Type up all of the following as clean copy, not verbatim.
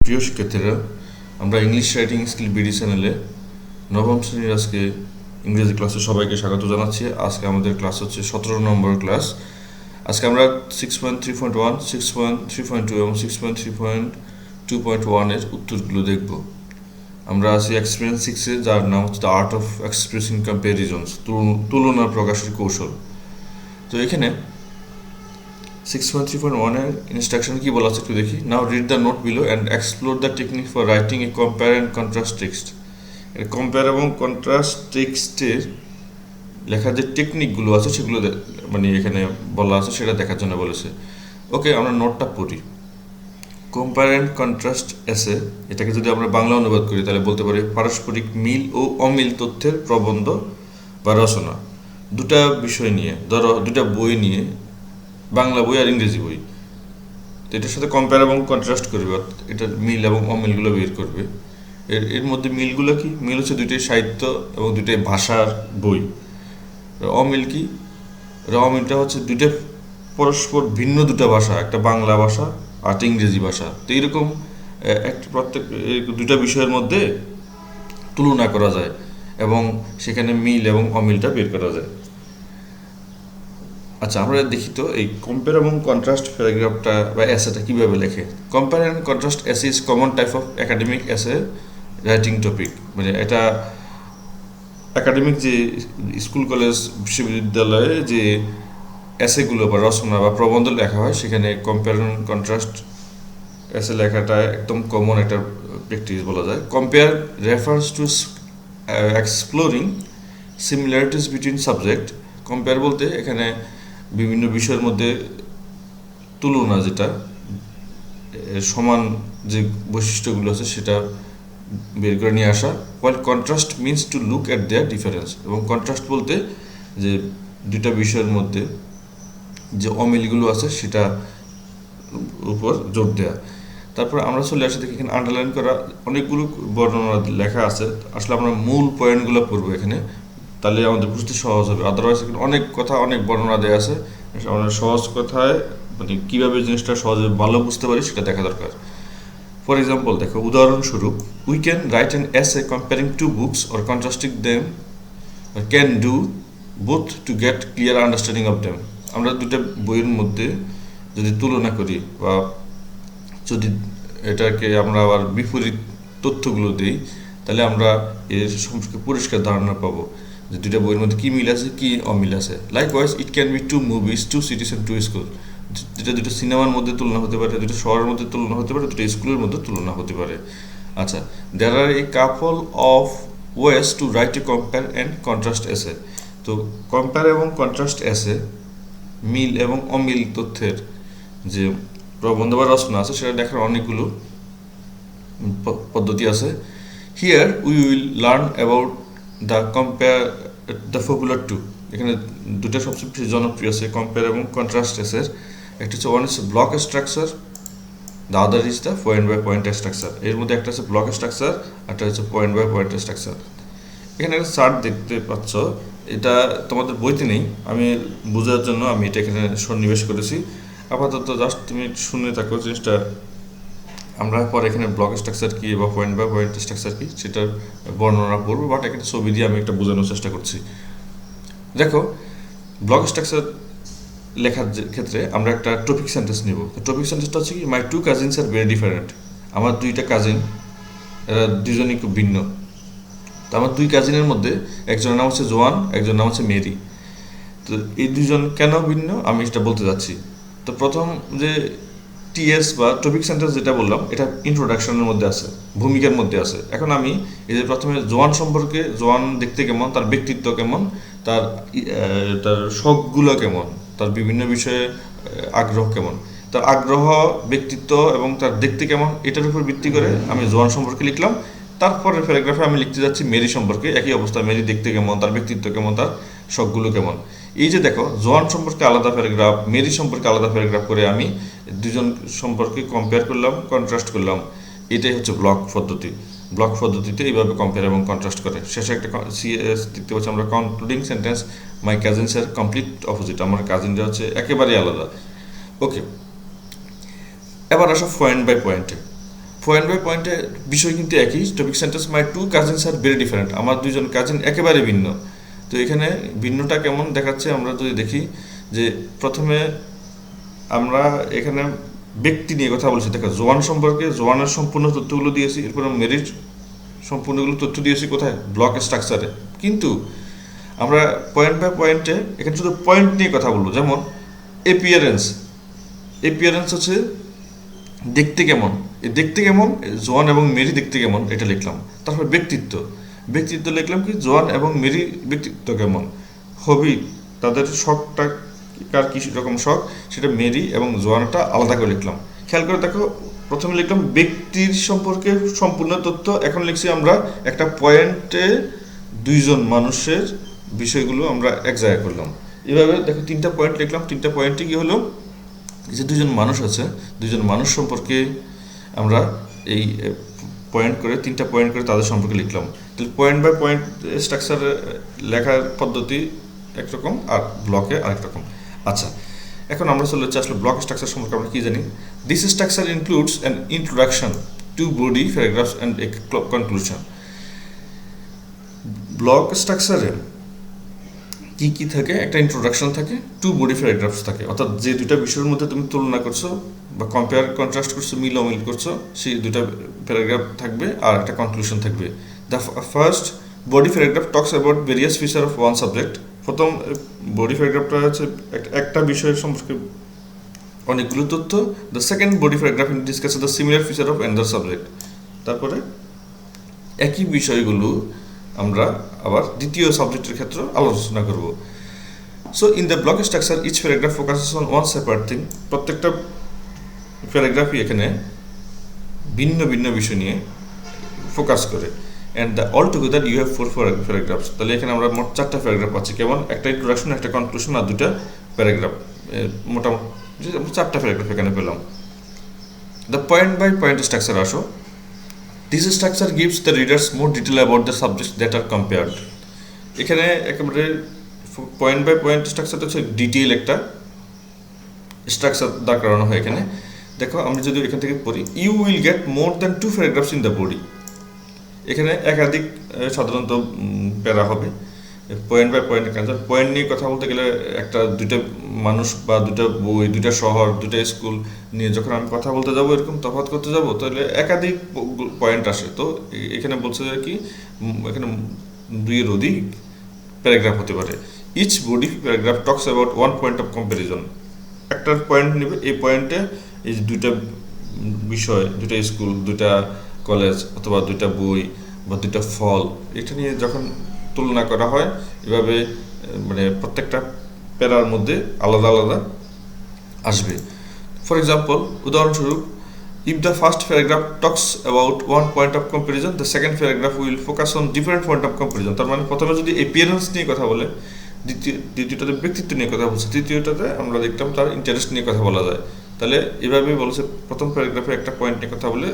প্রিয় শিক্ষার্থীরা, আমরা ইংলিশ রাইটিং স্কিল বিডি চ্যানেলে নবম শ্রেণীর আজকে ইংরেজি ক্লাসে সবাইকে স্বাগত জানাচ্ছি। আজকে আমাদের ক্লাস হচ্ছে 17 নম্বর ক্লাস। আজকে আমরা 6.3.1, 6.3.2 এবং 6.3.2.1 এর উত্তরগুলো দেখব। আমরা আছি এক্সপিরিয়েন্স 6-এ, যার নাম হচ্ছে দ্য আর্ট অফ এক্সপ্রেসিং কম্প্যারিজনস, তুলনা প্রকাশের কৌশল। তো এখানে 6.3.1 এর ইনস্ট্রাকশন কি বলা আছে একটু দেখি। Now read the note below and explore the technique for writing A compare and contrast text. Compare এবং কন্ট্রাস্ট টেক্সটের লেখার যে টেকনিকগুলো আছে সেগুলো মানে এখানে বলা আছে, সেটা দেখার জন্য বলেছে। ওকে, আমরা নোটটা পড়ি। কম্পেয়ার অ্যান্ড কন্ট্রাস্ট এসে, এটাকে যদি আমরা বাংলা অনুবাদ করি তাহলে বলতে পারি পারস্পরিক মিল ও অমিল তথ্যের প্রবন্ধ বা রচনা। দুটা বিষয় নিয়ে, ধরো দুটা বই নিয়ে, বাংলা বই আর ইংরেজি বই, তো এটার সাথে কম্পেয়ার এবং কন্ট্রাস্ট করবে, এটার মিল এবং অমিলগুলো বের করবে। এর মধ্যে মিলগুলো কি? মিল হচ্ছে দুইটাই সাহিত্য এবং দুইটাই ভাষার বই। অমিল কি? অমিলটা হচ্ছে দুইটা পরস্পর ভিন্ন দুটা ভাষা, একটা বাংলা ভাষা আর একটা ইংরেজি ভাষা। তো এইরকম একটা প্রত্যেক দুটা বিষয়ের মধ্যে তুলনা করা যায় এবং সেখানে মিল এবং অমিলটা বের করা যায়। আচ্ছা, আমরা দেখি তো এই কম্পেয়ার এবং কন্ট্রাস্ট প্যারাগ্রাফটা বা এসেটা কীভাবে লেখে। কম্পেয়ার অ্যান্ড কন্ট্রাস্ট এসে is common type of academic essay writing topic. মানে এটা একাডেমিক যে স্কুল কলেজ বিশ্ববিদ্যালয়ে যে এসেগুলো বা রচনা বা প্রবন্ধ লেখা হয়, সেখানে কম্পেয়ার অ্যান্ড কন্ট্রাস্ট এসে লেখাটা একদম কমন একটা প্র্যাকটিস বলা যায়। Compare refers to exploring similarities between subject. Compare বলতে এখানে বিভিন্ন বিষয়ের মধ্যে তুলনা, যেটা সমান যে বৈশিষ্ট্যগুলো আছে সেটা বের করে নিয়ে আসা। While contrast means to look at their difference. এবং কন্ট্রাস্ট বলতে যে দুটা বিষয়ের মধ্যে যে অমিলগুলো আছে সেটা উপর জোর দেওয়া। তারপর আমরা চলে আসি দেখি এখানে আন্ডারলাইন করা অনেকগুলো বর্ণনা লেখা আছে। আসলে আমরা মূল পয়েন্টগুলো পড়বো এখানে, তাহলে আমাদের বুঝতে সহজ হবে। আদারওয়াইজ এখানে অনেক কথা, অনেক বর্ণনা দেওয়া আছে। আমরা সহজ কথায় মানে কীভাবে জিনিসটা সহজে ভালো বুঝতে পারি সেটা দেখা দরকার। ফর এক্সাম্পল দেখো, উদাহরণস্বরূপ, we can write an essay comparing two books or contrasting them, can do both to get clear understanding of them. আমরা দুটা বইয়ের মধ্যে যদি তুলনা করি বা যদি এটাকে আমরা আবার বিপরীত তথ্যগুলো দিই, তাহলে আমরা এর সম্পর্কে পরিষ্কার ধারণা পাবো যে দুটা বইয়ের মধ্যে কী মিল আছে, কী অমিল আছে। Likewise it can be two movies, two cities and two schools. যেটা দুটো সিনেমার মধ্যে তুলনা হতে পারে, দুটো শহরের মধ্যে তুলনা হতে পারে, দুটো স্কুলের মধ্যে তুলনা হতে পারে। আচ্ছা, there are a couple of ways to write a compare and contrast essay. তো কম্পেয়ার এবং কন্ট্রাস্ট এসে, মিল এবং অমিল তথ্যের যে প্রবন্ধ বা রচনা আছে সেটা দেখার অনেকগুলো পদ্ধতি আছে। Here we will learn about the compare the popular two. এখানে দুটো সবচেয়ে বেশি জনপ্রিয় আছে কম্পেয়ার এবং কন্ট্রাস্ট এসের। একটা হচ্ছে one is block structure, the other is the point by point structure. এর মধ্যে একটা হচ্ছে ব্লক স্ট্রাকচার, একটা হচ্ছে পয়েন্ট বাই পয়েন্ট স্ট্রাকচার। এখানে একটা চার্ট দেখতে পাচ্ছ, এটা তোমাদের বইতে নেই, আমি বোঝার জন্য আমি এটা এখানে সন্নিবেশ করেছি। আপাতত জাস্ট তুমি শুনে থাকো জিনিসটা। আমরা পরে এখানে ব্লক স্ট্রাকচার কী বা পয়েন্ট বাই পয়েন্ট স্ট্রাকচার কী সেটার বর্ণনা করবো, বাট এখানে ছবি দিয়ে আমি একটা বোঝানোর চেষ্টা করছি। দেখো, ব্লক স্ট্রাকচার লেখার ক্ষেত্রে আমরা একটা টপিক সেন্টেন্স নিব। টপিক সেন্টেন্সটা হচ্ছে কি, my two cousins are very different. আমার দুইটা কাজিন, এরা দুজনই খুব ভিন্ন। তো আমার দুই কাজিনের মধ্যে একজনের নাম হচ্ছে জোয়ান, একজনের নাম হচ্ছে মেরি। তো এই দুজন কেন ভিন্ন আমি সেটা বলতে যাচ্ছি। তো প্রথম যে টিএস বা টপিক সেন্টেন্স যেটা বললাম, এটা ইন্ট্রোডাকশনের মধ্যে আছে, ভূমিকার মধ্যে আছে। এখন আমি এই যে প্রথমে জোয়ান সম্পর্কে, জোয়ান দেখতে কেমন, তার ব্যক্তিত্ব কেমন, তার তার শখগুলো কেমন, তার বিভিন্ন বিষয়ে আগ্রহ কেমন, তার আগ্রহ, ব্যক্তিত্ব এবং তার দেখতে কেমন, এটার উপর ভিত্তি করে আমি জোয়ান সম্পর্কে লিখলাম। তারপরের প্যারাগ্রাফে আমি লিখতে যাচ্ছি মেরি সম্পর্কে। একই অবস্থা, মেরি দেখতে কেমন, তার ব্যক্তিত্ব কেমন, তার শখগুলো কেমন। এই যে দেখো, জোয়ান সম্পর্কে আলাদা প্যারাগ্রাফ, মেরি সম্পর্কে আলাদা প্যারাগ্রাফ করে আমি দুজন সম্পর্কে কম্পেয়ার করলাম, কন্ট্রাস্ট করলাম। এটাই হচ্ছে ব্লক পদ্ধতি। ব্লক পদ্ধতিতে এইভাবে কম্পেয়ার এবং কন্ট্রাস্ট করে। শেষে একটা সিএস দেখতে পাচ্ছি আমরা, concluding sentence, my cousins are complete opposite. আমার কাজিনরা হচ্ছে একেবারেই আলাদা। ওকে, এবার আসো পয়েন্ট বাই পয়েন্টে। পয়েন্ট বাই পয়েন্টে বিষয় কিন্তু একই, topic sentence my two cousins are very different, আমার দুইজন কাজিন একেবারে ভিন্ন। তো এখানে ভিন্নটা কেমন দেখাচ্ছে আমরা যদি দেখি যে প্রথমে আমরা এখানে ব্যক্তি নিয়ে কথা বলছি, দেখো জোয়ান সম্পর্কে জোয়ানের সম্পূর্ণ তথ্যগুলো দিয়েছি, এরপর মেরিট সম্পূর্ণগুলো তথ্য দিয়েছি কোথায়, ব্লক স্ট্রাকচারে। কিন্তু আমরা পয়েন্ট বাই পয়েন্টে এখানে শুধু পয়েন্ট নিয়ে কথা বলবো, যেমন এপিয়ারেন্স। এপিয়ারেন্স হচ্ছে দেখতে কেমন, এই দেখতে কেমন, জোয়ান এবং মেরি দেখতে কেমন এটা লিখলাম। তারপর ব্যক্তিত্ব, ব্যক্তিত্ব লিখলাম কি জোয়ান এবং মেরি ব্যক্তিত্ব কেমন। হবি, তাদের শখটা কার কী রকম শখ সেটা মেরি এবং জোয়ানটা আলাদা করে লিখলাম। খেয়াল করে দেখো, প্রথমে লিখলাম ব্যক্তির সম্পর্কে সম্পূর্ণ তথ্য, এখন লিখছি আমরা একটা পয়েন্টে দুইজন মানুষের বিষয়গুলো আমরা এক জায়গায় করলাম। এভাবে দেখো তিনটা পয়েন্ট লিখলাম, তিনটা পয়েন্টে কি হলো, যে দুজন মানুষ আছে, দুজন মানুষ সম্পর্কে আমরা এই পয়েন্ট করে তিনটা পয়েন্ট করে তাদের সম্পর্কে লিখলাম। তাহলে পয়েন্ট বাই পয়েন্ট স্ট্রাকচার লেখার পদ্ধতি একরকম আর ব্লকে আরেক রকম। আচ্ছা, এখন আমরা চলে যাচ্ছি আসলে ব্লক স্ট্রাকচার সম্পর্কে আমরা কি জানি। This structure includes an introduction, two body paragraphs and a conclusion. Block স্ট্রাকচারে কি কি থাকে, একটা ইন্ট্রোডাকশন থাকে, টু বডি প্যারাগ্রাফস থাকে, অর্থাৎ যে দুইটা বিষয়ের মধ্যে তুমি তুলনা করছো বা কম্পেয়ার কন্ট্রাস্ট করছো, মিল অমিল করছো, সেই দুইটা প্যারাগ্রাফ থাকবে আর একটা কনক্লুশন থাকবে। The first body paragraph talks about various feature of one subject. প্রথম বডি প্যারাগ্রাফটা হচ্ছে একটা বিষয়ের সম্পর্কে অনেকগুলো তথ্য। The second body paragraph discuss the similar feature of another subject. তারপরে একই বিষয়গুলো আমরা আবার দ্বিতীয় সাবজেক্টের ক্ষেত্রে আলোচনা করব। So in the block structure each paragraph focuses on one separate thing. প্রত্যেকটা প্যারাগ্রাফই এখানে ভিন্ন ভিন্ন বিষয় নিয়ে ফোকাস করে। And the all together you have four paragraphs. তাহলে এখানে আমরা মোট 4টা প্যারাগ্রাফ পাচ্ছি, কেমন, একটা ইন্ট্রোডাকশন, একটা কনক্লুশন আর 2টা প্যারাগ্রাফ, মোটামুটি 4টা প্যারাগ্রাফ এখানে পেলাম। The point by point structure also. This structure gives the readers more detail about the subject that are compared. এখানে একেবারে পয়েন্ট বাই পয়েন্ট স্ট্রাকচারটা হচ্ছে ডিটেইল একটা স্ট্রাকচার দাঁড় করানো হয় এখানে। দেখো আমি যদি এখান থেকে পড়ি, you will get more than 2 paragraphs in the body. এখানে একাধিক সাধারণত প্যারা হবে পয়েন্ট বাই পয়েন্ট। পয়েন্ট নিয়ে কথা বলতে গেলে একটা দুইটা মানুষ বা দুটা বই, দুইটা শহর, দুইটা স্কুল নিয়ে যখন আমি কথা বলতে যাব, এরকম তফাৎ করতে যাব, তাহলে একাধিক পয়েন্ট আসে। তো এখানে বলছে যে কি, এখানে 2-এর অধিক প্যারাগ্রাফ হতে পারে। Each body paragraph talks about one point of comparison. একটা পয়েন্ট নেবে, এই পয়েন্টে এই যে দুইটা বিষয়, দুইটা স্কুল, দুইটা কলেজ অথবা দুইটা বই বা দুইটা ফল, এটা নিয়ে যখন তুলনা করা হয়, এভাবে মানে প্রত্যেকটা প্যারার মধ্যে আলাদা আলাদা আসবে। ফর এক্সাম্পল, উদাহরণস্বরূপ, if the first paragraph talks about one point of comparison, the second paragraph will focus on different point of comparison. তার মানে প্রথমে যদি এপিয়ারেন্স নিয়ে কথা বলে, দ্বিতীয়টাতে ব্যক্তিত্ব নিয়ে কথা বলছে, তৃতীয়টাতে আমরা দেখলাম তার ইন্টারেস্ট নিয়ে কথা বলা যায়। তাহলে এভাবে বলছে প্রথম প্যারাগ্রাফে একটা পয়েন্ট নিয়ে কথা বলে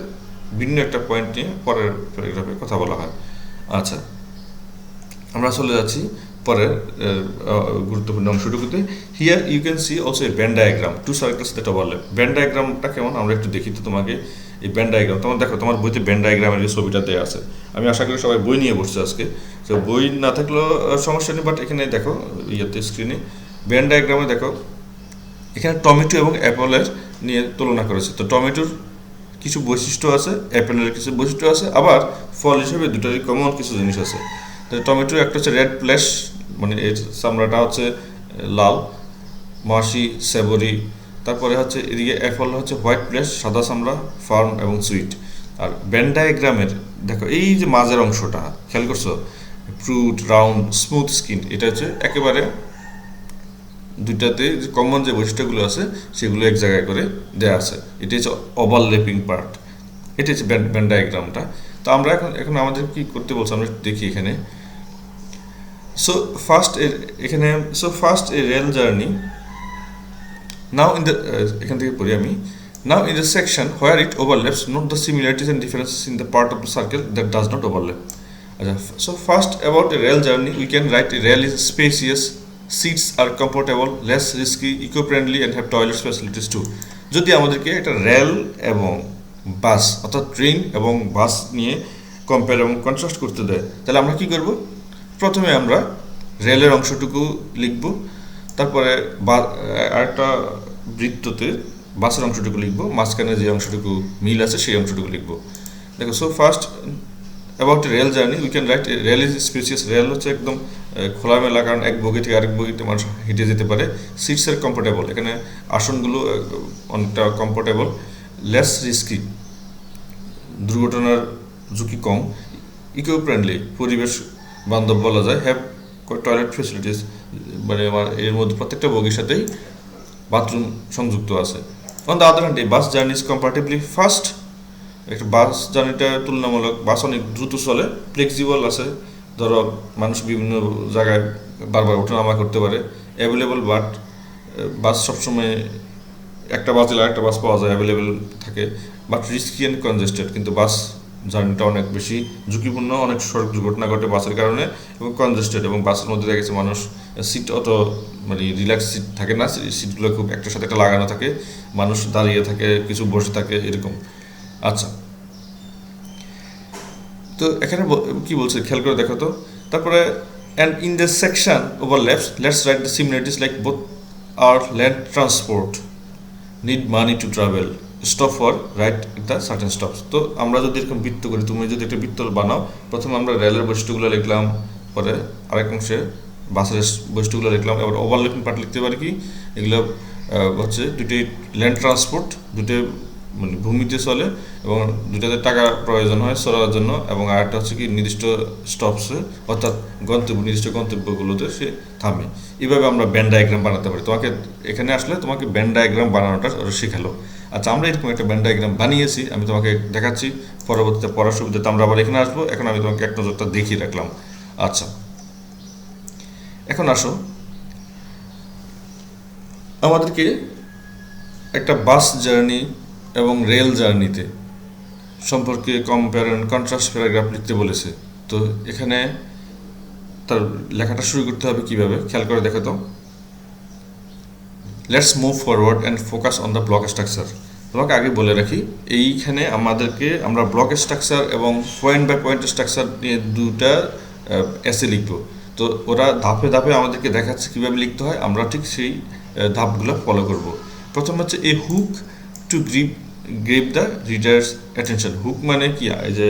ভিন্ন একটা পয়েন্ট নিয়ে পরের প্যারাগ্রাফে কথা বলা হয়। আচ্ছা, আমরা চলে যাচ্ছি পরের গুরুত্বপূর্ণ অংশটুকুতে। Here you can see also a Venn diagram, two circles that overlap. Venn ডায়াগ্রামটা কেমন আমরা একটু দেখি তো তোমাকে। এই ব্যান ডায়াগ্রাম তোমার দেখো, তোমার বইতে ব্যান ডায়াগ্রামের যে ছবিটা দেওয়া আছে। আমি আশা করি সবাই বই নিয়ে বসছে আজকে, তো বই না থাকলেও সমস্যা নেই, বাট এখানে দেখো ইয়েতে স্ক্রিনে ব্যান ডায়াগ্রামে দেখো এখানে টমেটো এবং অ্যাপেলের নিয়ে তুলনা করেছে। তো টমেটোর কিছু বৈশিষ্ট্য আছে, অ্যাপেলের কিছু বৈশিষ্ট্য আছে, আবার ফল হিসেবে দুটোরই কমন কিছু জিনিস আছে। টমেটো একটা হচ্ছে রেড ফ্লেশ, মানে এর চামড়াটা হচ্ছে লাল, মাসি, সেবরি। তারপরে হচ্ছে এদিকে অ্যাপল হচ্ছে হোয়াইট ফ্লেশ, সাদা চামড়া, ফার্ম এবং সুইট। আর ভেন ডায়াগ্রামের দেখো এই যে মাঝের অংশটা খেয়াল করছো, ফ্রুট, রাউন্ড, স্মুথ স্কিন, এটা হচ্ছে একেবারে দুইটাতে যে কমন যে বৈশিষ্ট্যগুলো আছে সেগুলো এক জায়গায় করে দেওয়া আছে। এটা হচ্ছে ওভারল্যাপিং পার্ট, এটা হচ্ছে ভেন ডায়াগ্রামটা। তো আমরা এখন আমাদের কি করতে বলছে আমরা দেখি এখানে। So first a rail journey. Now in the এখান থেকে পড়ি আমি। Now in the section where it overlaps, note the similarities and differences in the part of the circle that does not overlap. আচ্ছা, so first about a rail journey we can write a rail is spacious, seats are comfortable, less risky, eco friendly and have toilet facilities too. যদি আমাদেরকে একটা rail এবং বাস অর্থাৎ train এবং বাস নিয়ে compare এবং contrast করতে দেয়, তাহলে আমরা কি করব? প্রথমে আমরা রেলের অংশটুকু লিখব, তারপরে আরেকটা বৃত্ততে বাসের অংশটুকু লিখব, মাঝখানে যে অংশটুকু মিল আছে সেই অংশটুকু লিখব। দেখো, so first about rail journey we can right rail is spacious. Rail হচ্ছে একদম খোলামেলা, কারণ এক বগি থেকে আরেক বগিতে মানুষ হেঁটে যেতে পারে। সিটসের কমফোর্টেবল, এখানে আসনগুলো অনেকটা কমফোর্টেবল। লেস রিস্কি, দুর্ঘটনার ঝুঁকি কম। ইকো ফ্রেন্ডলি, পরিবেশ বান্ধব বলা যায়। হ্যাভ টয়লেট ফেসিলিটিস, মানে এর মধ্যে প্রত্যেকটা বগির সাথেই বাথরুম সংযুক্ত আছে। অন দ্য আদার হ্যান্ড এই বাস জার্নি ইজ কম্পারেটিভলি ফাস্ট। একটা বাস জার্নিটা তুলনামূলক, বাস অনেক দ্রুত চলে, ফ্লেক্সিবল আছে, ধরো মানুষ বিভিন্ন জায়গায় বারবার ওঠানামা করতে পারে। অ্যাভেলেবল, বাট বাস সবসময় একটা বাস দিলে আরেকটা বাস পাওয়া যায়, অ্যাভেলেবেল থাকে। বাট রিস্কি অ্যান্ড কনজেস্টেড, কিন্তু বাস জার্নিটা অনেক বেশি ঝুঁকিপূর্ণ, অনেক সড়ক দুর্ঘটনা ঘটে বাসের কারণে, এবং কনজেস্টেড, এবং বাসের মধ্যে দেখা গেছে মানুষ সিট অত মানে রিল্যাক্স সিট থাকে না, সিটগুলো খুব একটার সাথে একটা লাগানো থাকে, মানুষ দাঁড়িয়ে থাকে, কিছু বসে থাকে, এরকম। আচ্ছা, তো এখানে কি বলছে খেয়াল করে দেখো তো। তারপরে and in the section overlaps let's write the similarities like both are land transport need money to travel, stop for right the certain stops. তো আমরা যদি এরকম বৃত্ত করি, তুমি যদি একটা বৃত্ত বানাও, প্রথমে আমরা রেলের বৈশিষ্ট্যগুলো লিখলাম, পরে আরেক অংশে বাসের বৈশিষ্ট্যগুলো লিখলাম, এবার ওভারল্যাপিং পার্ট লিখতে পারি কি, এগুলো হচ্ছে দুটি ল্যান্ড ট্রান্সপোর্ট, দুটো মানে ভূমিতে চলে এবং দুটাতে টাকা প্রয়োজন হয় চলার জন্য, এবং আরেকটা হচ্ছে কি নির্দিষ্ট স্টপসে, অর্থাৎ নির্দিষ্ট গন্তব্যগুলোতে সে থামে। এইভাবে আমরা ব্যান ডায়াগ্রাম বানাতে পারি। তোমাকে এখানে আসলে তোমাকে ব্যান ডায়াগ্রাম বানানোটা শেখালো। আচ্ছা, আমরা এরকম একটা ব্যান ডায়াগ্রাম বানিয়েছি, আমি তোমাকে দেখাচ্ছি, পরবর্তীতে পড়ার সুবিধাতে আমরা আবার এখানে আসবো। এখন আমি তোমাকে এক নজরটা দেখিয়ে রাখলাম। আচ্ছা, এখন আসো, আমাদেরকে একটা বাস জার্নি এবং রেল জার্নিতে সম্পর্কে কম্পেয়ার অ্যান্ড কন্ট্রাস্ট প্যারাগ্রাফ লিখতে বলেছে। তো এখানে তার লেখাটা শুরু করতে হবে কিভাবে, খেয়াল করে দেখো তো। Let's move forward and focus on the block structure. তোমাকে আগে বলে রাখি, এইখানে আমরা ব্লক স্ট্রাকচার এবং পয়েন্ট বাই পয়েন্ট স্ট্রাকচার নিয়ে দুটা এসে লিখব। তো ওরা ধাপে ধাপে আমাদেরকে দেখাচ্ছে কীভাবে লিখতে হয়, আমরা ঠিক সেই ধাপগুলো ফলো করব। প্রথম হচ্ছে a hook to grip the readers attention. Hook মানে কি, এই যে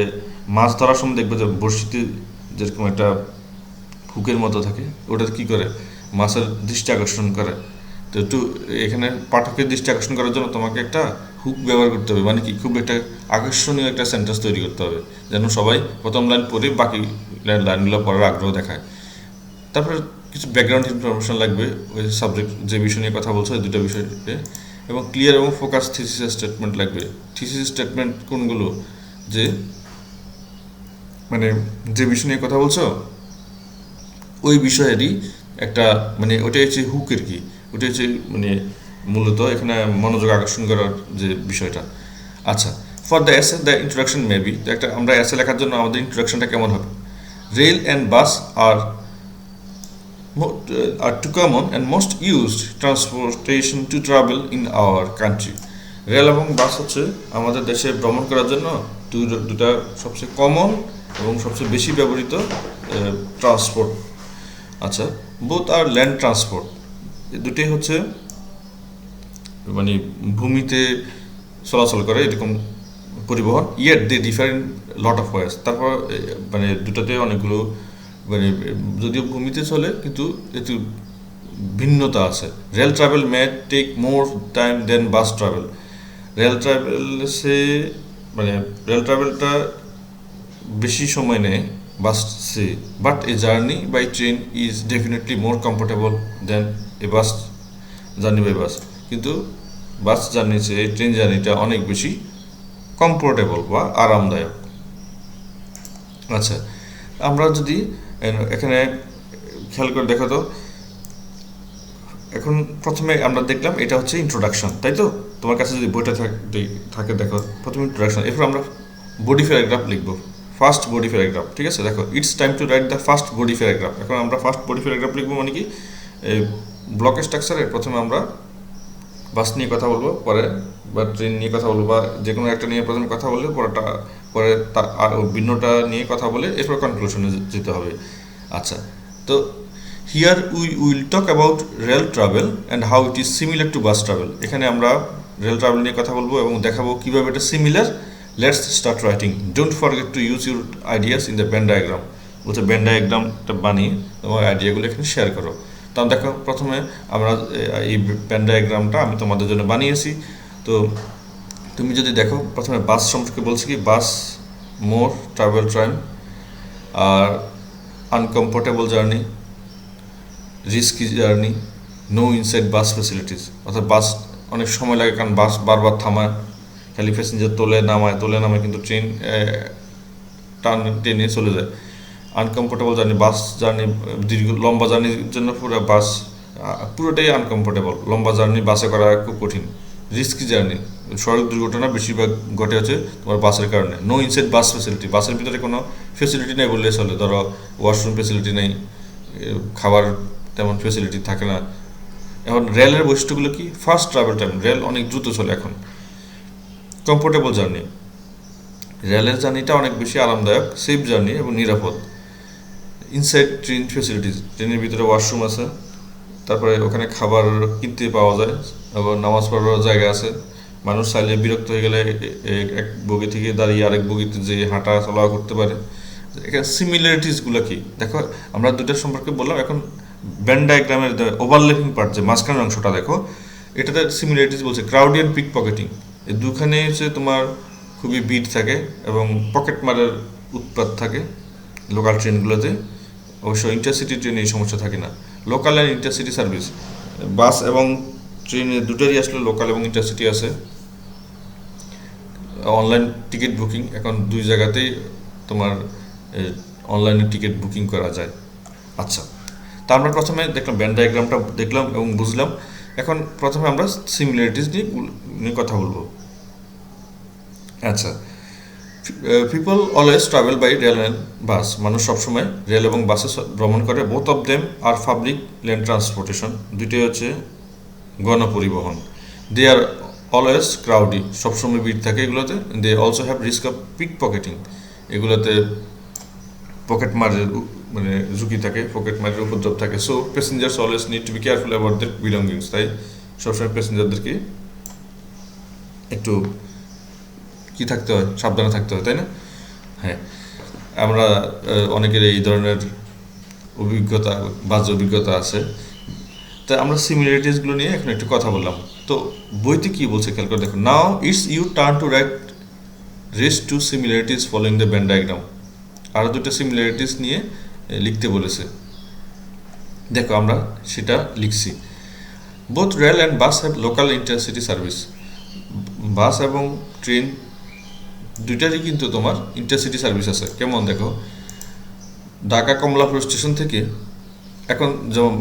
মাছ ধরার সময় দেখবে যে বড়শিতে যেরকম একটা হুকের মতো থাকে, ওটা কি করে মাছের দৃষ্টি আকর্ষণ করে। তো একটু এখানে পাঠকের দৃষ্টি আকর্ষণ করার জন্য তোমাকে একটা হুক ব্যবহার করতে হবে, মানে কি খুব একটা আকর্ষণীয় একটা সেন্টেন্স তৈরি করতে হবে, যেন সবাই প্রথম লাইন পড়ে বাকি লাইনগুলো পড়ার আগ্রহ দেখায়। তারপরে কিছু ব্যাকগ্রাউন্ড ইনফরমেশন লাগবে, ওই সাবজেক্ট যে বিষয় নিয়ে কথা বলছো, দুটো বিষয়ে, এবং ক্লিয়ার এবং ফোকাস থিসিস স্টেটমেন্ট লাগবে। থিসিস স্টেটমেন্ট কোনগুলো, যে মানে যে বিষয় নিয়ে কথা বলছো ওই বিষয়েরই একটা, মানে ওটাই হচ্ছে হুকের কি, ওটাই হচ্ছে মানে মূলত এখানে মনোযোগ আকর্ষণ করার যে বিষয়টা। আচ্ছা, for the essay the introduction maybe, একটা আমরা এসে লেখার জন্য আমাদের ইন্ট্রোডাকশনটা কেমন হবে। রেল অ্যান্ড বাস আর two common and most used transportation to travel in our country. Rail এবং বাস হচ্ছে আমাদের দেশে ভ্রমণ করার জন্য দুটা সবচেয়ে কমন এবং সবচেয়ে বেশি ব্যবহৃত ট্রান্সপোর্ট। আচ্ছা, বোথ আর ল্যান্ড ট্রান্সপোর্ট, দুটোই হচ্ছে মানে ভূমিতে চলাচল করে এরকম পরিবহন। Yet they different lot of ways, তারপর মানে দুটাতে অনেকগুলো মানে যদিও ভূমিতে চলে কিন্তু একটু ভিন্নতা আছে। Rail travel may take more time than bus travel. Rail ট্রাভেলটা বেশি সময় নেয় বাসে, but a journey by train is definitely more comfortable than a bus journey by bus. কিন্তু বাস জার্নি চেয়ে ট্রেন জার্নিটা অনেক বেশি কমফোর্টেবল বা আরামদায়ক। আচ্ছা, আমরা যদি এখানে খেয়াল করে দেখো তো, এখন প্রথমে আমরা দেখলাম এটা হচ্ছে ইন্ট্রোডাকশন, তাই তো? তোমার কাছে যদি বইটা থাকে দেখো, প্রথমে ইন্ট্রোডাকশন, এরপর আমরা বডি প্যারাগ্রাফ লিখবো, ফার্স্ট বডি প্যারাগ্রাফ। ঠিক আছে, দেখো, it's time to write the first body paragraph. এখন আমরা ফার্স্ট বডি প্যারাগ্রাফ লিখবো, মানে কি ব্লক স্ট্রাকচারের প্রথমে আমরা বাস নিয়ে কথা বলবো পরে, বা ট্রেন নিয়ে কথা বলবো, বা যে কোনো একটা নিয়ে প্রথমে কথা বললে পরে তার আর ভিন্নটা নিয়ে কথা বলে এরপর কনক্লুশনে যেতে হবে। আচ্ছা, তো here we will talk about rail travel and how it is similar to bus travel. এখানে আমরা রেল ট্রাভেল নিয়ে কথা বলবো এবং দেখাবো কীভাবে এটা similar. Let's start writing. Don't forget to use your ideas in the Venn diagram. বলছে ভেন ডায়াগ্রামটা বানিয়ে তোমার আইডিয়াগুলো এখানে শেয়ার করো। তাহলে দেখো, প্রথমে আমরা এই ভেন ডায়াগ্রামটা আমি তোমাদের জন্য বানিয়েছি। তো তুমি যদি দেখো, প্রথমে বাস সম্পর্কে বলছি কি, বাস মোর ট্রাভেল টাইম, আর uncomfortable journey, risky journey, no inside bus facilities. অর্থাৎ বাস অনেক সময় লাগে, কারণ বাস বারবার থামায়, খালি প্যাসেঞ্জার তোলে নামায়, কিন্তু ট্রেন টেনে চলে যায়। আনকমফোর্টেবল জার্নি, বাস জার্নি দীর্ঘ লম্বা জার্নির জন্য বাস পুরোটাই আনকমফোর্টেবল, লম্বা জার্নি বাসে করা খুব কঠিন। রিস্কি জার্নি, সড়ক দুর্ঘটনা বেশিরভাগ ঘটে হচ্ছে তোমার বাসের কারণে। নো ইনসাইড বাস ফেসিলিটি, বাসের ভিতরে কোনো ফেসিলিটি নেই বললে চলে, ধরো ওয়াশরুম ফেসিলিটি নেই, খাবার তেমন ফেসিলিটি থাকে না। এখন রেলের বৈশিষ্ট্যগুলো কি? ফাস্ট ট্রাভেল টাইম, রেল অনেক দ্রুত চলে এখন। কমফোর্টেবল জার্নি, রেলের জার্নিটা অনেক বেশি আরামদায়ক, সেফ জার্নি এবং নিরাপদ। ইনসাইড ট্রেন ফেসিলিটিস, ট্রেনের ভিতরে ওয়াশরুম আছে, তারপরে ওখানে খাবার কিনতে পাওয়া যায়, আবার নামাজ পড়ার জায়গা আছে। মানুষ চাইলে বিরক্ত হয়ে গেলে এক বগি থেকে দাঁড়িয়ে আরেক বগিতে যে হাঁটা চলা করতে পারে। এখানে সিমিলারিটিসগুলো কি দেখো, আমরা দুটার সম্পর্কে বললাম। এখন ভেন ডায়াগ্রামের ওভারল্যাপিং পার্ট, যে মাঝখানের অংশটা দেখো, এটাতে সিমিলারিটিস বলছে ক্রাউডি অ্যান্ড পিক পকেটিং। এই দুখানে হচ্ছে তোমার খুবই ভিড় থাকে এবং পকেট মারের উৎপাত থাকে লোকাল ট্রেনগুলোতে। অবশ্য ইন্টারসিটি ট্রেনে এই সমস্যা থাকে না। Local and intercity service, bus এবং ট্রেনে দুটোরই আসলে লোকাল এবং ইন্টারসিটি আছে। অনলাইন টিকিট বুকিং, এখন দুই জায়গাতেই তোমার অনলাইনে টিকিট বুকিং করা যায়। আচ্ছা, তা আমরা প্রথমে দেখলাম ভেন ডায়াগ্রামটা দেখলাম এবং বুঝলাম। এখন প্রথমে আমরা সিমিলারিটিস নিয়ে কথা বলবো। আচ্ছা, people always travel by rail and bus. মানুষ সবসময় রেল এবং বাসে ভ্রমণ করে। Both of them are public land transportation, দুইটাই হচ্ছে গণপরিবহন। দে আর অলওয়েজ ক্রাউডি, সবসময় ভিড় থাকে এগুলোতে। They also have risk of pickpocketing, এগুলোতে পকেট মারের মানে ঝুঁকি থাকে, পকেট মারের উপদ্রব থাকে। So passengers always need to be careful about their belongings, তাই সবসময় প্যাসেঞ্জারদেরকে একটু কি থাকতে হয়, সাবধানে থাকতে হয়, তাই না? হ্যাঁ, আমরা অনেকের এই ধরনের অভিজ্ঞতা, বাজে অভিজ্ঞতা আছে। তাই আমরা সিমিলারিটিসগুলো নিয়ে এখন একটু কথা বললাম। তো বইতে কী বলছে খেয়াল করে দেখো। Now it's you turn to write rest two similarities following the Venn diagram. আরও দুটো সিমিলারিটিস নিয়ে লিখতে বলেছে, দেখো আমরা সেটা লিখছি। Both rail and bus have local intercity service. Bus এবং ট্রেন দুইটারই কিন্তু তোমার ইন্টারসিটি সার্ভিস আছে। কেমন দেখো, ঢাকা কমলাপুর স্টেশন থেকে এখন যেমন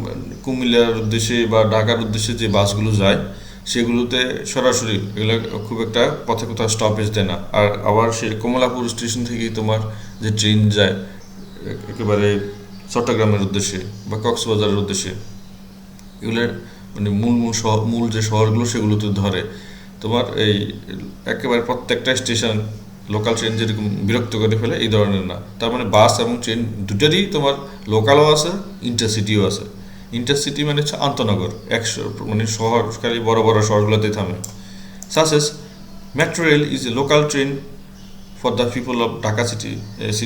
কুমিল্লার উদ্দেশ্যে বা ঢাকার উদ্দেশ্যে যে বাসগুলো যায়, সেগুলোতে সরাসরি এগুলো খুব একটা পথে কোথাও স্টপেজ দেয় না। আর আবার সে কমলাপুর স্টেশন থেকেই তোমার যে ট্রেন যায় একেবারে চট্টগ্রামের উদ্দেশ্যে বা কক্সবাজারের উদ্দেশ্যে, এগুলোর মানে মূল যে শহরগুলো সেগুলোতে ধরে। তোমার এই একেবারে প্রত্যেকটা স্টেশন লোকাল ট্রেন যেরকম বিরক্ত করে ফেলে এই ধরনের না। তার মানে বাস এবং ট্রেন দুটারই তোমার লোকালও আছে, ইন্টারসিটিও আছে। ইন্টারসিটি মানে হচ্ছে আন্তনগর, মানে শহর, খালি বড় বড় শহরগুলোতে থামে। Such as metro rail is a local train for the people of Dhaka city,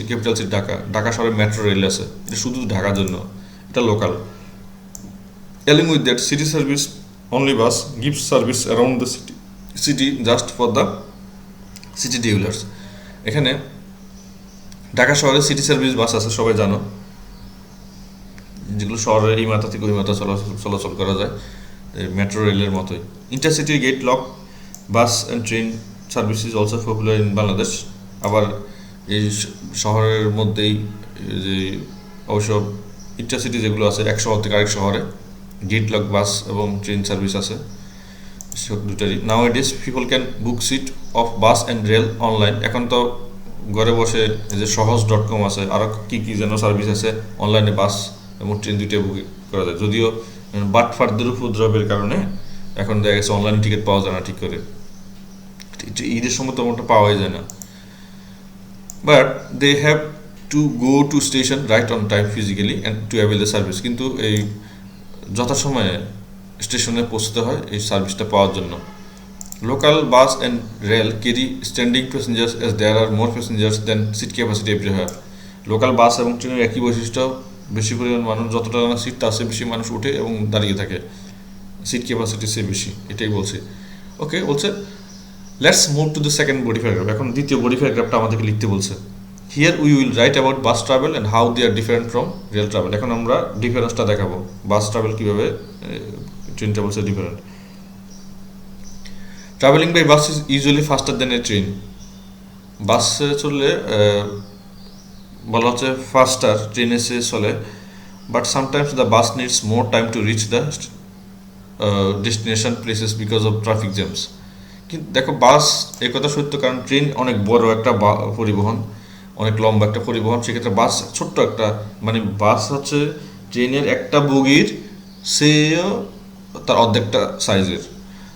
capital city Dhaka. Dhaka শহরে মেট্রো রেল আছে, এটা শুধু ঢাকার জন্য, এটা local. Along with that, city service only bus gives service around the city just for the city dwellers. এখানে ঢাকা শহরে city service বাস আছে, সবাই জানো, যেগুলো শহরের এই মাথা থেকে ওই মাথা চলাচল করা যায়, মেট্রো রেলের মতোই। Intercity gate lock bus and train service is also popular in Bangladesh. আবার এই শহরের মধ্যেই যে অবশ্য ইন্টারসিটি যেগুলো আছে এক শহর থেকে আরেক শহরে গেট লক বাস এবং ট্রেন সার্ভিস আছে দুটারই। Now it people can book seat of bus and rail online. এখন তো ঘরে বসে যে সহজ.com আছে, আরও কী কী যেন সার্ভিস আছে, অনলাইনে বাস এবং ট্রেন দুইটাই বুকিং করা যায়। যদিও বাটফারদের উপদ্রবের কারণে এখন দেখা গেছে অনলাইন টিকিট পাওয়া যায় না ঠিক করে, ঈদের সময় তো ওটা পাওয়াই যায় না, but they have to go to station right on time physically and to avail the service. কিন্তু এই যথাসময়ে স্টেশনে পৌঁছতে হয় এই সার্ভিসটা পাওয়ার জন্য। Local bus and rail carry standing passengers as there are more passengers than seat capacity everywhere. Local bus এবং ট্রেনের একই বৈশিষ্ট্য, বেশি পরিমাণ মানুষ, যতটা না সিট তার চেয়ে বেশি মানুষ উঠে এবং দাঁড়িয়ে থাকে, সিট ক্যাপাসিটি সে বেশি, এটাই বলছে। ওকে, বলছে let's move to the second body paragraph. এখন দ্বিতীয় বডি প্যারাগ্রাফটা আমাদেরকে লিখতে বলছে। Here we will write about bus travel and how they are different from rail travel. এখন আমরা ডিফারেন্সটা দেখাবো, বাস ট্রাভেল কীভাবে, ট্রেন ট্রাভেল সে different. Travelling by bus is usually faster than a train. বাসে চললে বলা হচ্ছে ফাস্টার, ট্রেনে সে চলে, but sometimes the bus needs more time to reach the destination places because of traffic jams. কিন্তু দেখো বাস এই কথা সত্য, কারণ ট্রেন অনেক বড় একটা পরিবহন, অনেক লম্বা একটা পরিবহন, সেক্ষেত্রে বাস ছোট্ট একটা, মানে বাস হচ্ছে ট্রেনের একটা বগির সেও তার অর্ধেকটা সাইজের।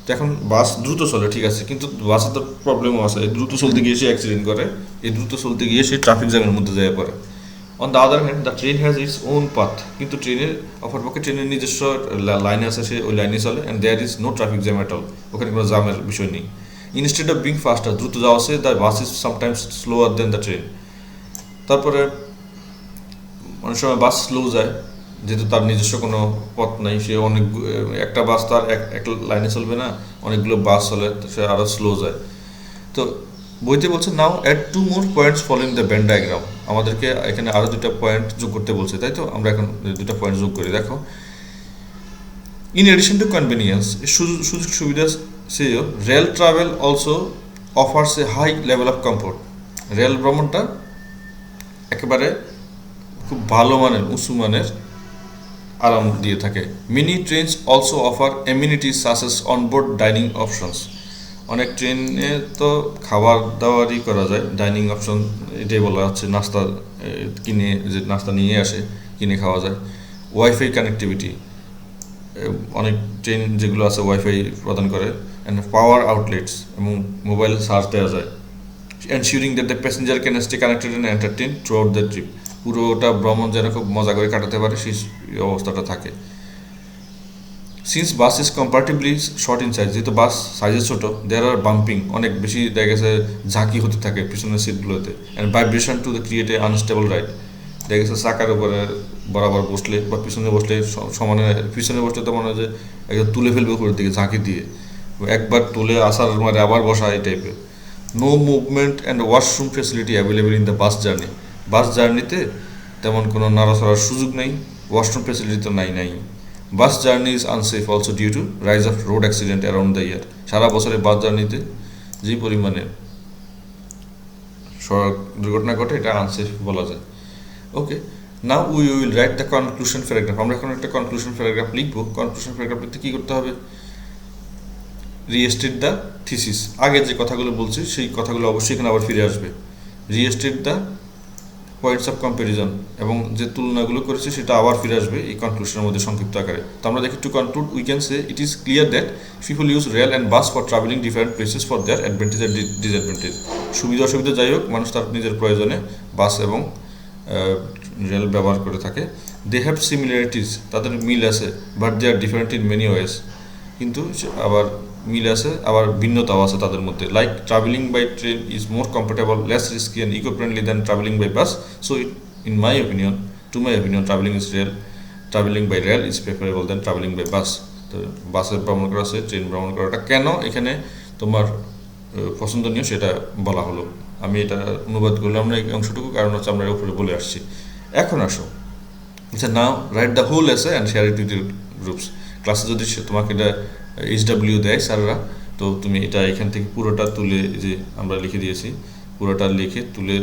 তো এখন বাস দ্রুত চলে ঠিক আছে, কিন্তু বাসে তো প্রবলেমও আছে, দ্রুত চলতে গিয়ে সে অ্যাক্সিডেন্ট করে, এই দ্রুত চলতে গিয়ে সে ট্রাফিক জ্যামের মধ্যে যেয়ে পড়ে। On the other hand the train has its own path, কিন্তু ট্রেনের অপরপক্ষে ট্রেনের নিজস্ব লাইন আছে, সে ওই লাইনে চলে, and there is no traffic jam at all, ওখানে কোনো জ্যামের বিষয় নেই। ইনস্টেড অফ বিং ফাস্টার, দ্রুত যাওয়া আছে, the bus is sometimes slower than the train. তারপরে অনেক সময় বাস স্লো যায়, যেহেতু তার নিজস্ব কোনো পথ নাই, সে অনেক একটা বাস তো আর এক লাইনে চলবে না, অনেকগুলো বাস চলে, সে আরও স্লো যায়। তো বইতে বলছে now add 2 more points following the Venn diagram, আমাদেরকে এখানে আরও 2টা পয়েন্ট যোগ করতে বলছে, তাই তো আমরা এখন 2টা পয়েন্ট যোগ করি। দেখো, ইন এডিশন টু কনভেনিয়েন্স, সুযোগ সুবিধা সেও rail travel also offers a high level of comfort. Rail ভ্রমণটা একেবারে খুব ভালো মানের, উঁচু মানের আরাম দিয়ে থাকে। Mini trains also offer amenities such as onboard dining options. অনেক ট্রেনে তো খাবার দাবারই করা যায়, ডাইনিং অপশন এটাই বলা হচ্ছে, নাস্তা কিনে, যে নাস্তা নিয়ে আসে কিনে খাওয়া যায়। ওয়াইফাই কানেক্টিভিটি, অনেক ট্রেন যেগুলো আছে ওয়াইফাই প্রদান করে, অ্যান্ড পাওয়ার আউটলেটস, এবং মোবাইল চার্জ দেওয়া যায়। Ensuring that the passenger can stay connected and entertain through out the trip, পুরোটা ভ্রমণ যেন খুব মজা করে কাটাতে পারে সেই অবস্থাটা থাকে। Since bus is comparatively short in size, যেহেতু বাস সাইজে ছোটো, দেয়ার আর বাম্পিং, অনেক বেশি দেখা গেছে ঝাঁকি হতে থাকে পিছনের সিটগুলোতে, and vibration to the create a unstable ride. দেখা গেছে চাকার উপরে বরাবর বসলে বা পিছনে বসলে সমানে, পিছনে বসলে তো মনে হয় যে একদম তুলে ফেলবে উপরের দিকে ঝাঁকি দিয়ে, একবার তুলে আসার মানে আবার বসা, এই টাইপের। No movement and washroom facility available in the bus journey, bus জার্নিতে তেমন কোনো নাড়াচড়ার সুযোগ নেই, ওয়াশরুম ফেসিলিটি তো নাই। Bus journey is unsafe also due to rise of road accident around the year. সারা বছরে বাস জার্নিতে যে পরিমাণে সড়ক দুর্ঘটনা ঘটে, এটা আনসেফ বলা যায়। Okay, now we will write the conclusion paragraph. আমরা এখন একটা কনক্লুশন প্যারাগ্রাফ লিখবো। কনক্লুশন প্যারাগ্রাফ লিখতে কী করতে হবে? রিস্টেট দ্য থিসিস, আগে যে কথাগুলো বলছি সেই কথাগুলো অবশ্যই এখানে আবার ফিরে আসবে। Restate the points of comparison, এবং যে তুলনাগুলো করেছে সেটা আবার ফিরে আসবে এই কনক্লুশনের মধ্যে সংক্ষিপ্ত আকারে। তো আমরা দেখি, to conclude we can say it is clear that people use rail and bus for travelling different places for their advantage and disadvantage. সুবিধা অসুবিধা যাই হোক, মানুষ তার নিজের প্রয়োজনে বাস এবং রেল ব্যবহার করে থাকে। দে হ্যাভ সিমিলারিটিস, তাদের মিল আছে, but they are different in many ways, কিন্তু আবার মিল আছে, আবার ভিন্নতাও আছে তাদের মধ্যে। Like travelling by train is more comfortable, less risky and eco friendly than travelling by bus. So in my opinion, to my opinion, travelling by rail is preferable than travelling by bus. তো বাসে ভ্রমণ করা আছে, train ভ্রমণ করাটা কেন এখানে তোমার পছন্দনীয় সেটা বলা হলো। আমি এটা অনুবাদ করলাম না এই অংশটুকু, কারণ হচ্ছে আমরা উপরে বলে আসছি। এখন আসো, আচ্ছা, নাও রাইট দ্য হোল এসে and share it with your groups. ক্লাসে যদি তোমাকে এটা HW দেয় স্যাররা, তো তুমি এটা এখান থেকে পুরোটা তুলে, যে আমরা লিখে দিয়েছি, পুরোটা লিখে তুলে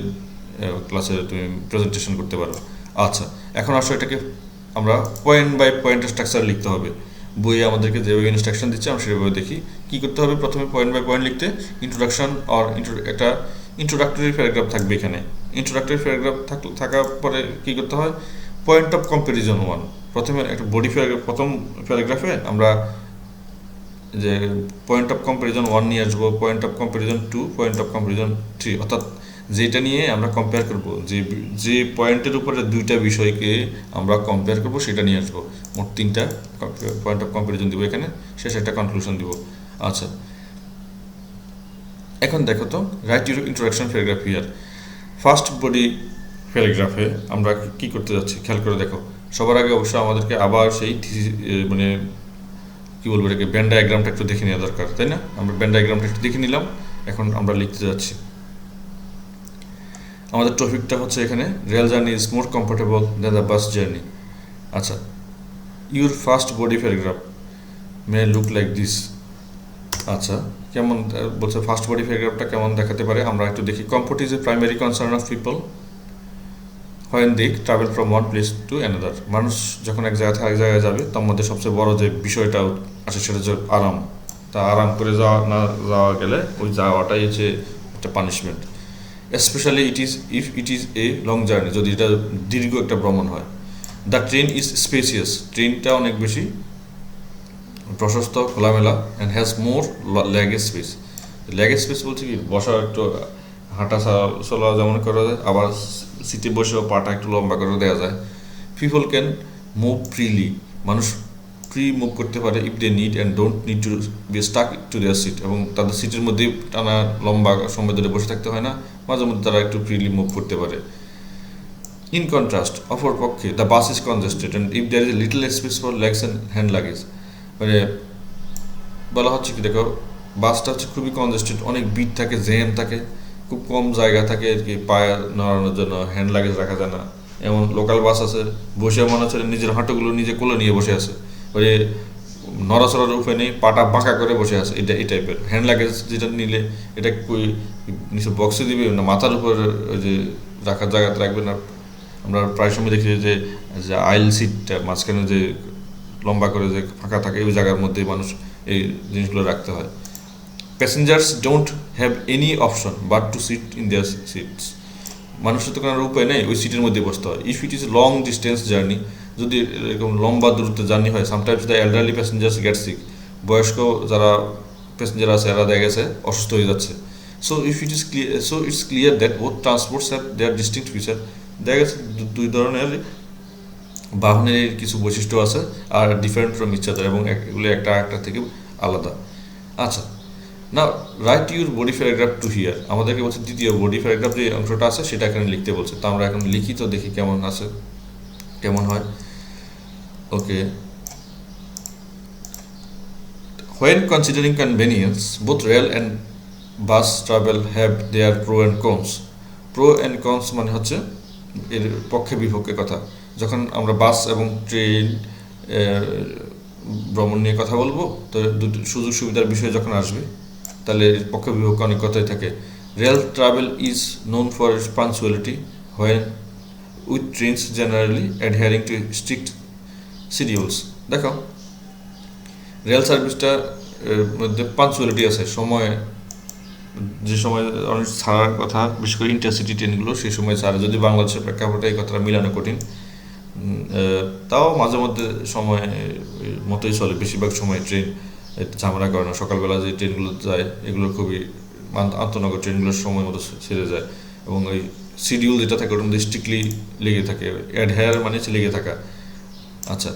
ক্লাসে তুমি প্রেজেন্টেশন করতে পারো। আচ্ছা, এখন আসো এটাকে আমরা পয়েন্ট বাই পয়েন্ট স্ট্রাকচার লিখতে হবে। বইয়ে আমাদেরকে যেভাবে ইনস্ট্রাকশন দিচ্ছে আমরা সেভাবে দেখি কী করতে হবে। প্রথমে পয়েন্ট বাই পয়েন্ট লিখতে ইন্ট্রোডাকশন আর একটা ইন্ট্রোডাক্টরি প্যারাগ্রাফ থাকবে এখানে। ইন্ট্রোডাক্টরি প্যারাগ্রাফ থাকার পরে কী করতে হয়? পয়েন্ট অফ কম্প্যারিজন 1, প্রথমে একটা বডি প্যারাগ্রাফ, প্রথম প্যারাগ্রাফে আমরা যে পয়েন্ট অফ কম্পারিজন 1 নিয়ে আসবো, point of comparison 2, point of comparison 3, অর্থাৎ যেটা নিয়ে আমরা কম্পেয়ার করব, যে পয়েন্টের উপরে দুইটা বিষয়কে আমরা কম্পেয়ার করব সেটা নিয়ে আসবো। মোট 3টা পয়েন্ট অফ কম্পারিজন দিব এখানে, শেষে একটা কনক্লুশন দিব। আচ্ছা, এখন দেখো তো, write your introduction paragraph here. First body প্যারাগ্রাফে আমরা কি করতে যাচ্ছি খেয়াল করে দেখো। সবার আগে অবশ্যই আমাদেরকে আবার সেই মানে কি বলবো এটাকে, ভেন ডায়াগ্রামটা একটু দেখে নেওয়া দরকার, তাই না? আমরা ভেন ডায়াগ্রামটা একটু দেখে নিলাম, এখন আমরা লিখতে যাচ্ছি। আমাদের টপিকটা হচ্ছে এখানে rail journey is more comfortable than the bus journey. আচ্ছা, your first body paragraph may look like this. আচ্ছা, কেমন বলছে ফার্স্ট বডি প্যারাগ্রাফটা কেমন দেখাতে পারে আমরা একটু দেখি। Comfort is a primary concern of people when they travel from one place to another. মানুষ যখন এক জায়গা থেকে আরেক জায়গায় যাবে, তার মধ্যে সবচেয়ে বড় যে বিষয়টা আছে সেটা হচ্ছে আরাম। তা আরাম করে যাওয়া গেলে ওই যাওয়াটাই হচ্ছে একটা punishment. Specially it is a long journey, যদি এটা দীর্ঘ একটা ভ্রমণ হয়। দ্য ট্রেন ইজ স্পেসিয়াস, ট্রেনটা অনেক বেশি প্রশস্ত, খোলামেলা, and has more luggage space. Luggage space বলছে কি, বসার একটু হাঁটা চলা যেমন করা যায়, আবার সিটে বসেও পাটা একটু লম্বা করে দেওয়া যায়। পিপল ক্যান মুভ ফ্রিলি, মানুষ ফ্রি মুভ করতে পারে if they need and don't need to be stuck to their seat, এবং তাদের সিটের মধ্যে টানা লম্বা সময় ধরে বসে থাকতে হয় না, মাঝে মধ্যে তারা একটু ফ্রিলি মুভ করতে পারে। ইন কন্ট্রাস্ট, অপরপক্ষে the bus is congested and if there is a little space for legs and hand luggage. মানে বলা হচ্ছে কি, দেখো বাসটা হচ্ছে খুবই কনজেস্টেড, অনেক ভিড় থাকে, জ্যাম থাকে, খুব কম জায়গা থাকে আর কি, পায়ে নড়ানোর জন্য হ্যান্ড লাগেজ রাখা যায় না। এমন লোকাল বাস আছে, বসে মনে হচ্ছে নিজের হাঁটুগুলো নিজে কোলে নিয়ে বসে আছে, ওই নড়াচড়ার উপায় নেই, পাটা বাঁকা করে বসে আছে, এটা এই টাইপের। হ্যান্ড লাগেজ যেটা নিলে এটা কই নিচে বক্সে দিবে না মাথার উপর ওই যে রাখার জায়গাতে রাখবে না। আমরা প্রায় সময় দেখি যে আইল সিটটা মাঝখানে যে লম্বা করে যে ফাঁকা থাকে, ওই জায়গার মধ্যে মানুষ এই জিনিসগুলো রাখতে হয়। Passengers don't have any option but to sit in their seats, মানুষের তো কোনো উপায় নেই, ওই সিটের মধ্যে বসতে হয়। If it is long distance journey, যদি এরকম লম্বা দূরত্বে জার্নি হয়, sometimes the elderly passengers get sick, বয়স্ক যারা প্যাসেঞ্জার আছে এরা দেখা গেছে অসুস্থ হয়ে যাচ্ছে। So it's clear that both transports have their distinct feature. দেখা গেছে দুই ধরনের বাহনের কিছু বৈশিষ্ট্য আছে are different from each other, এবং এগুলো একটা থেকে আলাদা। আচ্ছা, না write your body paragraph two here, আমাদেরকে বলছে দ্বিতীয় বডি প্যারাগ্রাফ যে অংশটা আছে সেটা এখানে লিখতে বলছে। তো আমরা এখন লিখি, তো দেখি কেমন আছে, কেমন হয়। Okay, when considering convenience both rail and bus travel have their pro and cons. Pro and cons মানে হচ্ছে এর পক্ষে বিপক্ষে কথা। যখন আমরা বাস এবং ট্রেন ভ্রমণ নিয়ে কথা বলবো, তো দুটো সুযোগ সুবিধার বিষয় যখন আসবে, তাহলে পক্ষে বিপক্ষে অনেক কথাই থাকে। Rail travel is known for its punctuality when with trains generally adhering to strict schedules. দেখো, রেল সার্ভিসটা মধ্যে পাঞ্চুয়ালিটি আছে, সময় যে সময় অনেক ছাড়ার কথা, বিশেষ করে ইন্টারসিটি ট্রেনগুলো সেই সময় ছাড়ে। যদি বাংলাদেশের প্রেক্ষাপটে এই কথাটা মিলানো কঠিন, তাও মাঝে মধ্যে সময় মতোই চলে। বেশিরভাগ সময় ট্রেন ঝামেলা করে না। সকালবেলা যে ট্রেনগুলো যায় এগুলো খুবই আন্তনগর ট্রেনগুলোর সময় মতো ছেড়ে যায়, এবং ওই শিডিউল যেটা থাকে ওটার মধ্যে স্ট্রিক্টলি লেগে থাকে। অ্যাডহেয়ার মানে লেগে থাকা। আচ্ছা,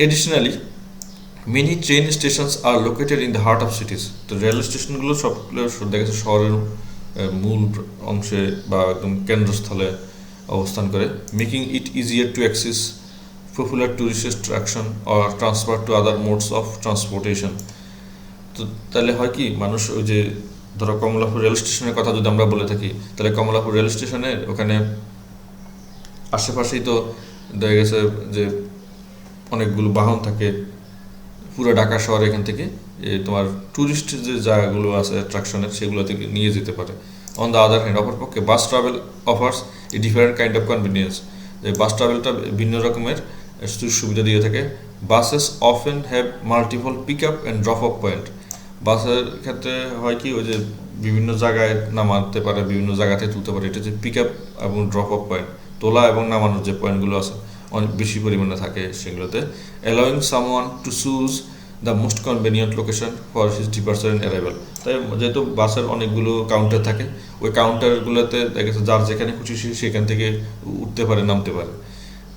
additionally many train stations are located in the heart of cities. তো রেল স্টেশনগুলো সবগুলো দেখা যাচ্ছে শহরের মূল অংশে বা একদম কেন্দ্রস্থলে অবস্থান করে। Making it easier to access popular tourist attraction or transfer to other modes of transportation. তো তাহলে হয় কি, মানুষ ওই যে ধরো কমলাপুর রেল স্টেশনের কথা যদি আমরা বলে থাকি, তাহলে কমলাপুর রেল স্টেশনের ওখানে আশেপাশেই তো দেখা গেছে যে অনেকগুলো বাহন থাকে। পুরো ঢাকা শহর এখান থেকে তোমার ট্যুরিস্ট যে জায়গাগুলো আছে অ্যাট্রাকশনের, সেগুলো থেকে নিয়ে যেতে পারে। অন দ্য আদার হ্যান্ড, অপরপক্ষে bus travel offers a different kind of convenience. যে বাস ট্রাভেলটা ভিন্ন রকমের সুবিধা দিয়ে থাকে। Buses often have multiple pick up and drop off point. বাসের ক্ষেত্রে হয় কি, ওই যে বিভিন্ন জায়গায় নামাতে পারে, বিভিন্ন জায়গাতে তুলতে পারে। এটা হচ্ছে পিক আপ এবং ড্রপ অফ পয়েন্ট, তোলা এবং নামানোর যে পয়েন্টগুলো আছে অনেক বেশি পরিমাণে থাকে সেগুলোতে। Allowing someone to choose the most convenient location for his departure and arrival. তাই যেহেতু বাসের অনেকগুলো কাউন্টার থাকে, ওই কাউন্টারগুলোতে দেখা গেছে যার যেখানে খুশি সেখান থেকে উঠতে পারে, নামতে পারে।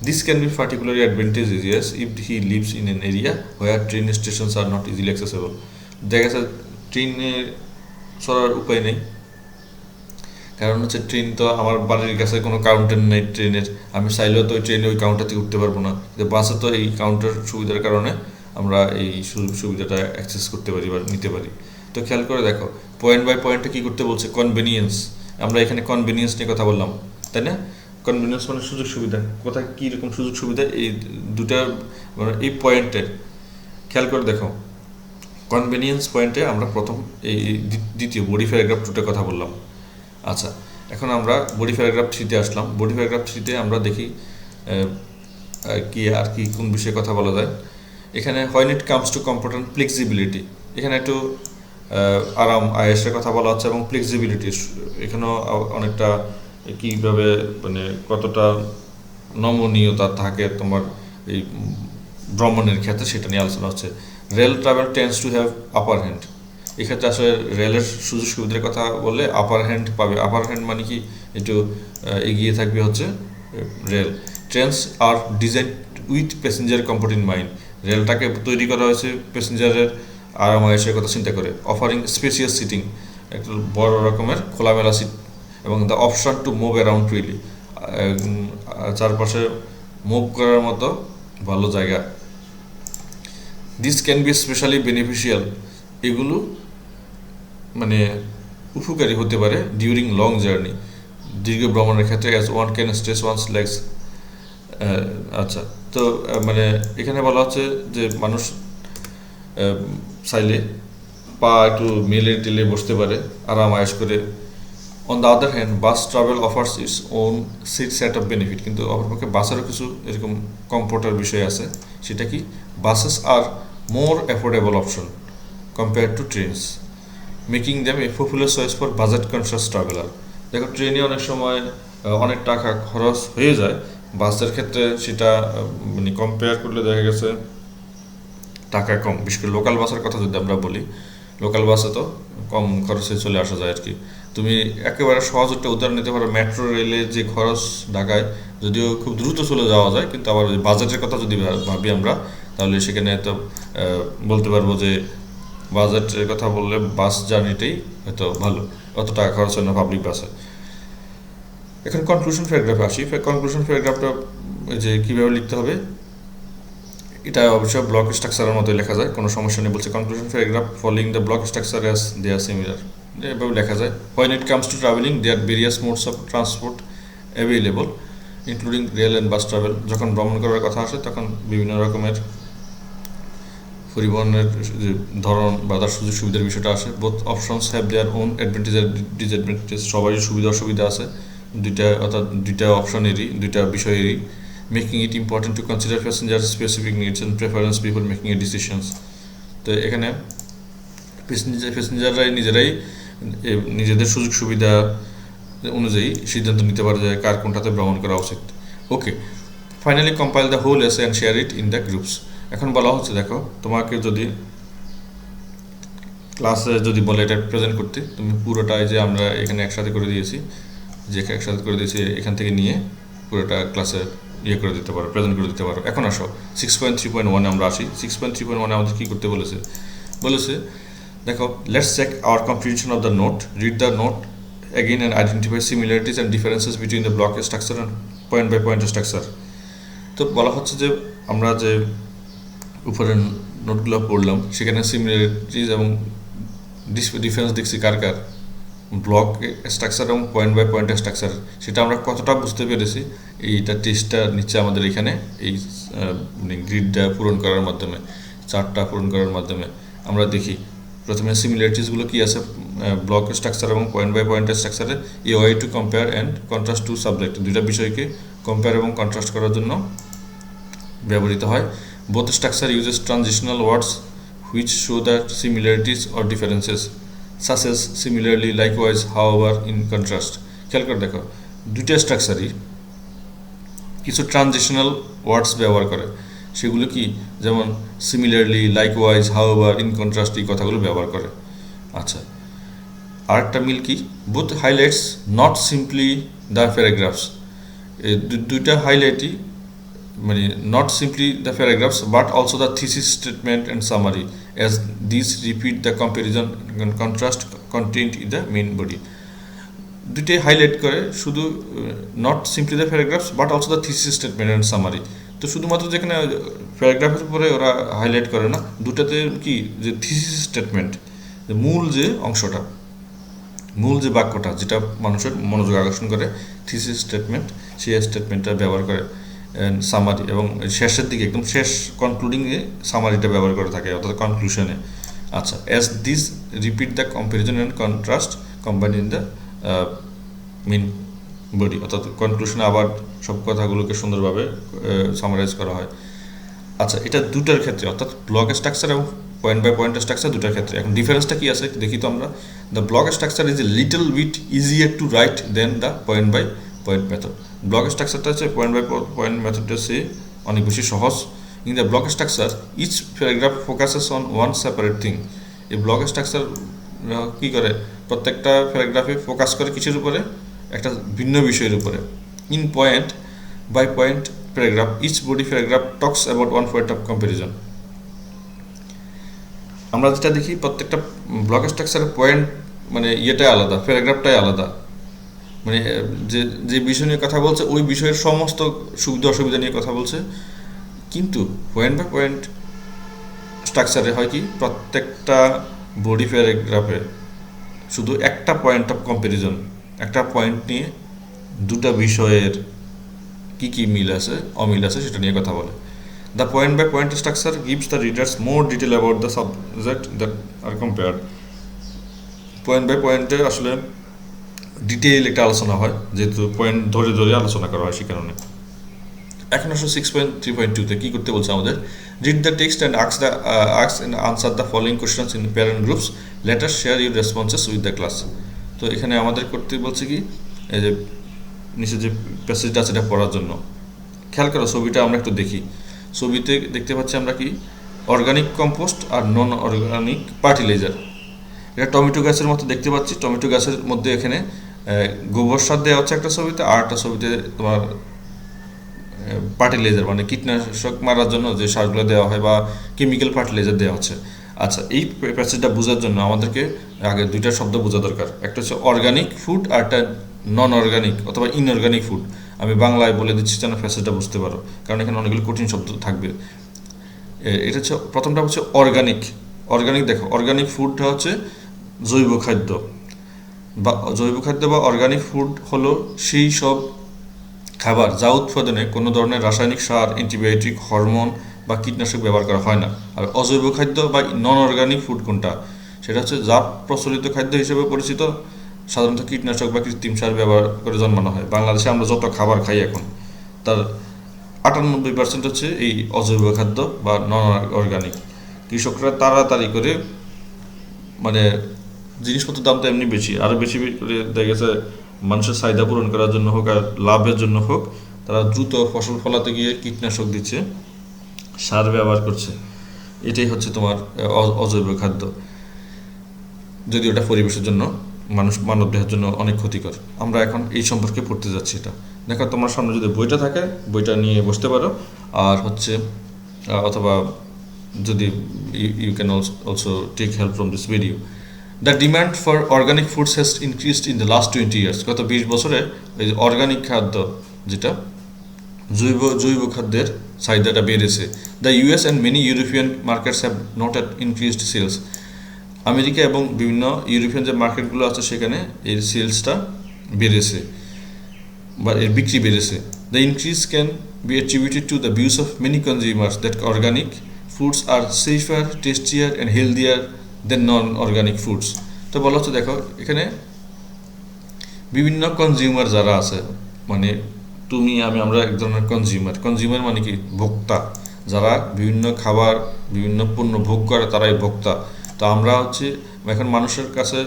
This can be particularly advantageous if he lives in an area where train stations are not easily accessible. দেখা গেছে ট্রেনে চড়ার উপায় নেই, কারণ হচ্ছে ট্রেন তো আমার বাড়ির কাছে কোনো কাউন্টার নেই ট্রেনের, আমি চাইলেও তো ওই ট্রেনে ওই কাউন্টার থেকে উঠতে পারবো না। কিন্তু বাসে তো এই কাউন্টার সুবিধার কারণে আমরা এই সুবিধাটা অ্যাক্সেস করতে পারি বা নিতে পারি। তো খেয়াল করে দেখো, পয়েন্ট বাই পয়েন্টে কী করতে বলছে, কনভেনিয়েন্স। আমরা এখানে কনভেনিয়েন্স নিয়ে কথা বললাম, তাই না? কনভেনিয়েন্স মানে সুযোগ সুবিধা, কোথায় কীরকম সুযোগ সুবিধা, এই দুটা মানে এই পয়েন্টে খেয়াল করে দেখো। কনভেনিয়েন্স পয়েন্টে আমরা প্রথম এই দ্বিতীয় বডি প্যারাগ্রাফ 2তে কথা বললাম। আচ্ছা, এখন আমরা বডি প্যারাগ্রাফ 3তে আসলাম। বডি প্যারাগ্রাফ 3তে আমরা দেখি কি কোন বিষয়ে কথা বলা যায়। এখানে when it comes two comfort and flexibility, এখানে একটু আরাম আয়েসের কথা বলা হচ্ছে, এবং ফ্লেক্সিবিলিটি এখানেও অনেকটা কীভাবে মানে কতটা নমনীয়তা থাকে তোমার এই ভ্রমণের ক্ষেত্রে সেটা নিয়ে আলোচনা হচ্ছে। Rail travel tends to have upper hand, এক্ষেত্রে আসলে রেলের সুযোগ সুবিধার কথা বললে আপার হ্যান্ড পাবে। আপার হ্যান্ড মানে কি, একটু এগিয়ে থাকবে হচ্ছে rail. Trains are design with passenger comfort in mind, রেলটাকে তৈরি করা হয়েছে প্যাসেঞ্জারের আরামায়েশের কথা চিন্তা করে। অফারিং স্পেসিয়াস সিটিং, একটা বড় রকমের খোলামেলা সিট, এবং the option to move around freely, চারপাশে মুভ করার মতো ভালো জায়গা। This can be specially beneficial, এগুলো মানে উপকারী হতে পারে ডিউরিং লং জার্নি, দীর্ঘ ভ্রমণের ক্ষেত্রে, as one can stretch one's legs. আচ্ছা, তো মানে এখানে বলা হচ্ছে যে মানুষ চাইলে পা একটু মেলে টেলে বসতে পারে আরাম আয়েশ করে। On the other hand bus travel offers its own set of benefit, কিন্তু অপরপক্ষে বাসেরও কিছু এরকম কমফোর্টের বিষয় আছে। সেটা কি, buses are more affordable option compare to trains, making them a popular choice for budget conscious traveller. দেখো, ট্রেনে অনেক সময় অনেক টাকা খরচ হয়ে যায়, বাসের ক্ষেত্রে সেটা মানে কম্পেয়ার করলে দেখা গেছে টাকা কম। বিশেষ করে লোকাল বাসের কথা যদি আমরা বলি, লোকাল বাসে তো কম খরচে চলে আসা যায় আর কি। তুমি একেবারে সহজ একটা উদাহরণ নিতে পারো, মেট্রো রেলে যে খরচ ঢাকায়, যদিও খুব দ্রুত চলে যাওয়া যায়, কিন্তু আবার বাজেটের কথা যদি ভাবি আমরা, তাহলে সেখানে তো বলতে পারবো যে বাজেটের কথা বললে বাস জার্নিটাই হয়তো ভালো, অত টাকা খরচ হয় না পাবলিক বাসে। এখন কনক্লুশন প্যারাগ্রাফে আসি। কনক্লুশন প্যারাগ্রাফটা যে কীভাবে লিখতে হবে, এটা অবশ্যই ব্লক স্ট্রাকচারের মতোই লেখা যায়, কোনো সমস্যা নেই। বলছে conclusion paragraph following the block structure as they are similar, এভাবে লেখা যায়। When it comes to travelling there various modes of transport available including rail and bus travel, যখন ভ্রমণ করার কথা আসে তখন বিভিন্ন রকমের পরিবহনের যে ধরন বা তার সুযোগ সুবিধার বিষয়টা আসে। Both options have their own advantage আর ডিসঅ্যাডভান্টেজ, সবারই সুবিধা অসুবিধা আছে দুইটা, অর্থাৎ দুইটা অপশনেরই, দুইটা বিষয়েরই। Making it important to consider passenger specific needs and preference before making a decisions. তো এখানে প্যাসেঞ্জাররাই নিজেরাই নিজেদের সুযোগ সুবিধা অনুযায়ী সিদ্ধান্ত নিতে পারে যে কার কোনটাতে ভ্রমণ করা উচিত। ওকে, ফাইনালি কম্পাইল দ্য হোল এসে and share it in the groups. এখন বলা হচ্ছে, দেখো, তোমাকে যদি ক্লাসে যদি বলে এটা প্রেজেন্ট করতে, তুমি পুরোটাই যে আমরা এখানে একসাথে করে দিয়েছি, এখান থেকে নিয়ে পুরোটা ক্লাসে করে দিতে পারো, প্রেজেন্ট করে দিতে পারো। এখন আসো 6.3.1 আমরা আসি। 6.3.1 আমাদের কী করতে বলেছে দেখো, let's check our comprehension of the note, read the note again and identify similarities and differences between the block structure and point by point structure. তো বলা হচ্ছে যে আমরা যে উপরের নোটগুলো পড়লাম সেখানে সিমিলারিটিস এবং ডিফারেন্স দেখছি কার ব্লক স্ট্রাকচার এবং পয়েন্ট বাই পয়েন্ট স্ট্রাকচার, সেটা আমরা কতটা বুঝতে পেরেছি এইটা টেস্টটা নিচ্ছে আমাদের এখানে এই গ্রিডটা পূরণ করার মাধ্যমে, চার্টটা পূরণ করার মাধ্যমে। আমরা দেখি প্রথমে সিমিলারিটিসগুলো কী আছে ব্লক স্ট্রাকচার এবং পয়েন্ট বাই পয়েন্ট স্ট্রাকচারে। A way to compare and contrast two subject, দুইটা বিষয়কে কম্পেয়ার এবং কন্ট্রাস্ট করার জন্য ব্যবহৃত হয়। Both structure uses transitional words which show the similarities or differences such as similarly, likewise, however, in contrast. খেয়াল করে দেখো, দুইটা স্ট্রাকচারই কিছু ট্রানজিশনাল ওয়ার্ডস ব্যবহার করে। সেগুলো কি, যেমন similarly, likewise, however, in contrast, এই কথাগুলো ব্যবহার করে। আচ্ছা, আরেকটা মিল কি, both highlights not simply the paragraphs, এই দুইটা হাইলাইটই মানে not simply the paragraphs but also the thesis statement and summary as this repeat the comparison contrast contained in the main body. দুইটাই হাইলাইট করে, শুধু not simply the paragraphs but also the thesis statement and summary. তো শুধুমাত্র যেখানে প্যারাগ্রাফের উপরে ওরা highlight করে না, দুটাতে কি যে থিসিস স্টেটমেন্ট, যে মূল যে অংশটা, মূল যে বাক্যটা যেটা মানুষের মনোযোগ আকর্ষণ করে, থিসিস স্টেটমেন্ট, সেই স্টেটমেন্টটা ব্যবহার করে, সামারি, এবং শেষের দিকে একদম শেষ কনক্লুডিংয়ে সামারিটা ব্যবহার করে থাকে, অর্থাৎ কনক্লুশনে। আচ্ছা, as this repeat the comparison and contrast combine in the main body, অর্থাৎ কনক্লুশনে আবার সব কথাগুলোকে সুন্দরভাবে সামারাইজ করা হয়। আচ্ছা, এটা দুটার ক্ষেত্রে, অর্থাৎ ব্লক স্ট্রাকচার এবং পয়েন্ট বাই পয়েন্ট স্ট্রাকচার দুটার ক্ষেত্রে। এখন ডিফারেন্সটা কি আছে দেখি তো আমরা। The block structure is a little bit easier to write than the point by point method. Block স্ট্রাকচারটা হচ্ছে পয়েন্ট বাই পয়েন্ট মেথডের চেয়ে অনেক বেশি সহজ। In the block structure each paragraph focuses on one separate thing. এই block structure কী করে, প্রত্যেকটা প্যারাগ্রাফে ফোকাস করে কিসের উপরে, একটা ভিন্ন বিষয়ের উপরে। In point by point paragraph each body paragraph talks about one point of comparison. আমরা যেটা দেখি প্রত্যেকটা ব্লক স্ট্রাকচারের পয়েন্ট মানে ইয়েটাই আলাদা, প্যারাগ্রাফটাই আলাদা, মানে যে যে বিষয় নিয়ে কথা বলছে ওই বিষয়ের সমস্ত সুবিধা অসুবিধা নিয়ে কথা বলছে। কিন্তু পয়েন্ট বাই পয়েন্ট স্ট্রাকচারে হয় কি, প্রত্যেকটা বডি প্যারাগ্রাফে শুধু একটা পয়েন্ট অফ কম্প্যারিজন, একটা পয়েন্ট নিয়ে দুটা বিষয়ের কি কি মিল আছে অমিল আছে সেটা নিয়ে কথা বলে। The point by point structure gives the readers more detail about the subject that are compared. Point by পয়েন্টে আসলে ডিটেইল একটা আলোচনা হয়, যেহেতু পয়েন্ট ধরে ধরে আলোচনা করা হয় সে কারণে। এখন আসলে 6.3.2-তে কী করতে বলছে আমাদের, read the text and ask and answer the following questions in parent groups, letter share your responses with the class. তো এখানে আমাদের করতে বলছে কি, এই যে নিচে যে প্যাসেজটা আছে এটা পড়ার জন্য। খেয়াল করো ছবিটা আমরা একটু দেখি। ছবিতে দেখতে পাচ্ছি আমরা কি, অর্গানিক কম্পোস্ট আর নন অর্গানিক ফার্টিলাইজার। এটা টমেটো গাছের মতো দেখতে পাচ্ছি। টমেটো গাছের মধ্যে এখানে গোবর সার দেওয়া হচ্ছে একটা ছবিতে, আর একটা ছবিতে তোমার ফার্টিলাইজার মানে কীটনাশক মারার জন্য যে সারগুলো দেওয়া হয় বা কেমিক্যাল ফার্টিলাইজার দেওয়া হচ্ছে। আচ্ছা, এই প্যাসেজটা বোঝার জন্য আমাদেরকে আগে দুইটা শব্দ বোঝা দরকার। একটা হচ্ছে অর্গানিক ফুড আর একটা নন অর্গানিক অথবা ইনঅর্গানিক ফুড। আমি বাংলায় বলে দিচ্ছি যেন প্যাসেজটা বুঝতে পারো, কারণ এখানে অনেকগুলো কঠিন শব্দ থাকবে। এটা হচ্ছে প্রথমটা হচ্ছে অর্গানিক। অর্গানিক দেখো, অর্গানিক ফুডটা হচ্ছে জৈব খাদ্য বা অর্গানিক ফুড হলো সেই সব খাবার যা উৎপাদনে কোনো ধরনের রাসায়নিক সার, অ্যান্টিবায়োটিক, হরমোন বা কীটনাশক ব্যবহার করা হয় না। আর অজৈব খাদ্য বা নন অর্গানিক ফুড কোনটা, সেটা হচ্ছে যা প্রচলিত খাদ্য হিসেবে পরিচিত, সাধারণত কীটনাশক বা কৃত্রিম সার ব্যবহার করে জন্মানো হয়। বাংলাদেশে আমরা যত খাবার খাই এখন তার 98% হচ্ছে এই অজৈব খাদ্য বা নন অর্গানিক। কৃষকরা তাড়াতাড়ি করে মানে জিনিসপত্রের দাম তো এমনি বেশি, আরও বেশি করে দেখা গেছে মানুষের চাহিদা পূরণ করার জন্য হোক আর লাভের জন্য হোক, তারা দ্রুত ফসল ফলাতে গিয়ে কীটনাশক দিচ্ছে, সার ব্যবহার করছে। এটাই হচ্ছে তোমার অজৈব খাদ্য, যদি ওটা পরিবেশের জন্য মানব দেহের জন্য অনেক ক্ষতিকর। আমরা এখন এই সম্পর্কে পড়তে যাচ্ছি। এটা দেখো, তোমার সামনে যদি বইটা থাকে বইটা নিয়ে বসতে পারো, আর হচ্ছে অথবা যদি you can also take help from this video. The demand for organic foods has increased in the last 20 years। গত 20 বছরে এই অর্গানিক খাদ্য যেটা জৈব খাদ্যের চাহিদাটা বেড়েছে। The US and many European markets have not at increased sales. America এবং বিভিন্ন ইউরোপিয়ান যে মার্কেটগুলো আছে সেখানে এর সেলসটা বেড়েছে বা এর বিক্রি বেড়েছে। The increase can be attributed to the views of many consumers that organic foods are safer, tastier and healthier than non organic foods. তো বলা হচ্ছে দেখো, এখানে বিভিন্ন কনজিউমার যারা আছে, মানে তুমি আমি আমরা এক ধরনের কনজিউমার মানে কি, ভোক্তা। যারা বিভিন্ন খাবার বিভিন্ন পণ্য ভোগ করে তারাই ভোক্তা। তো আমরা হচ্ছে এখন মানুষের কাছে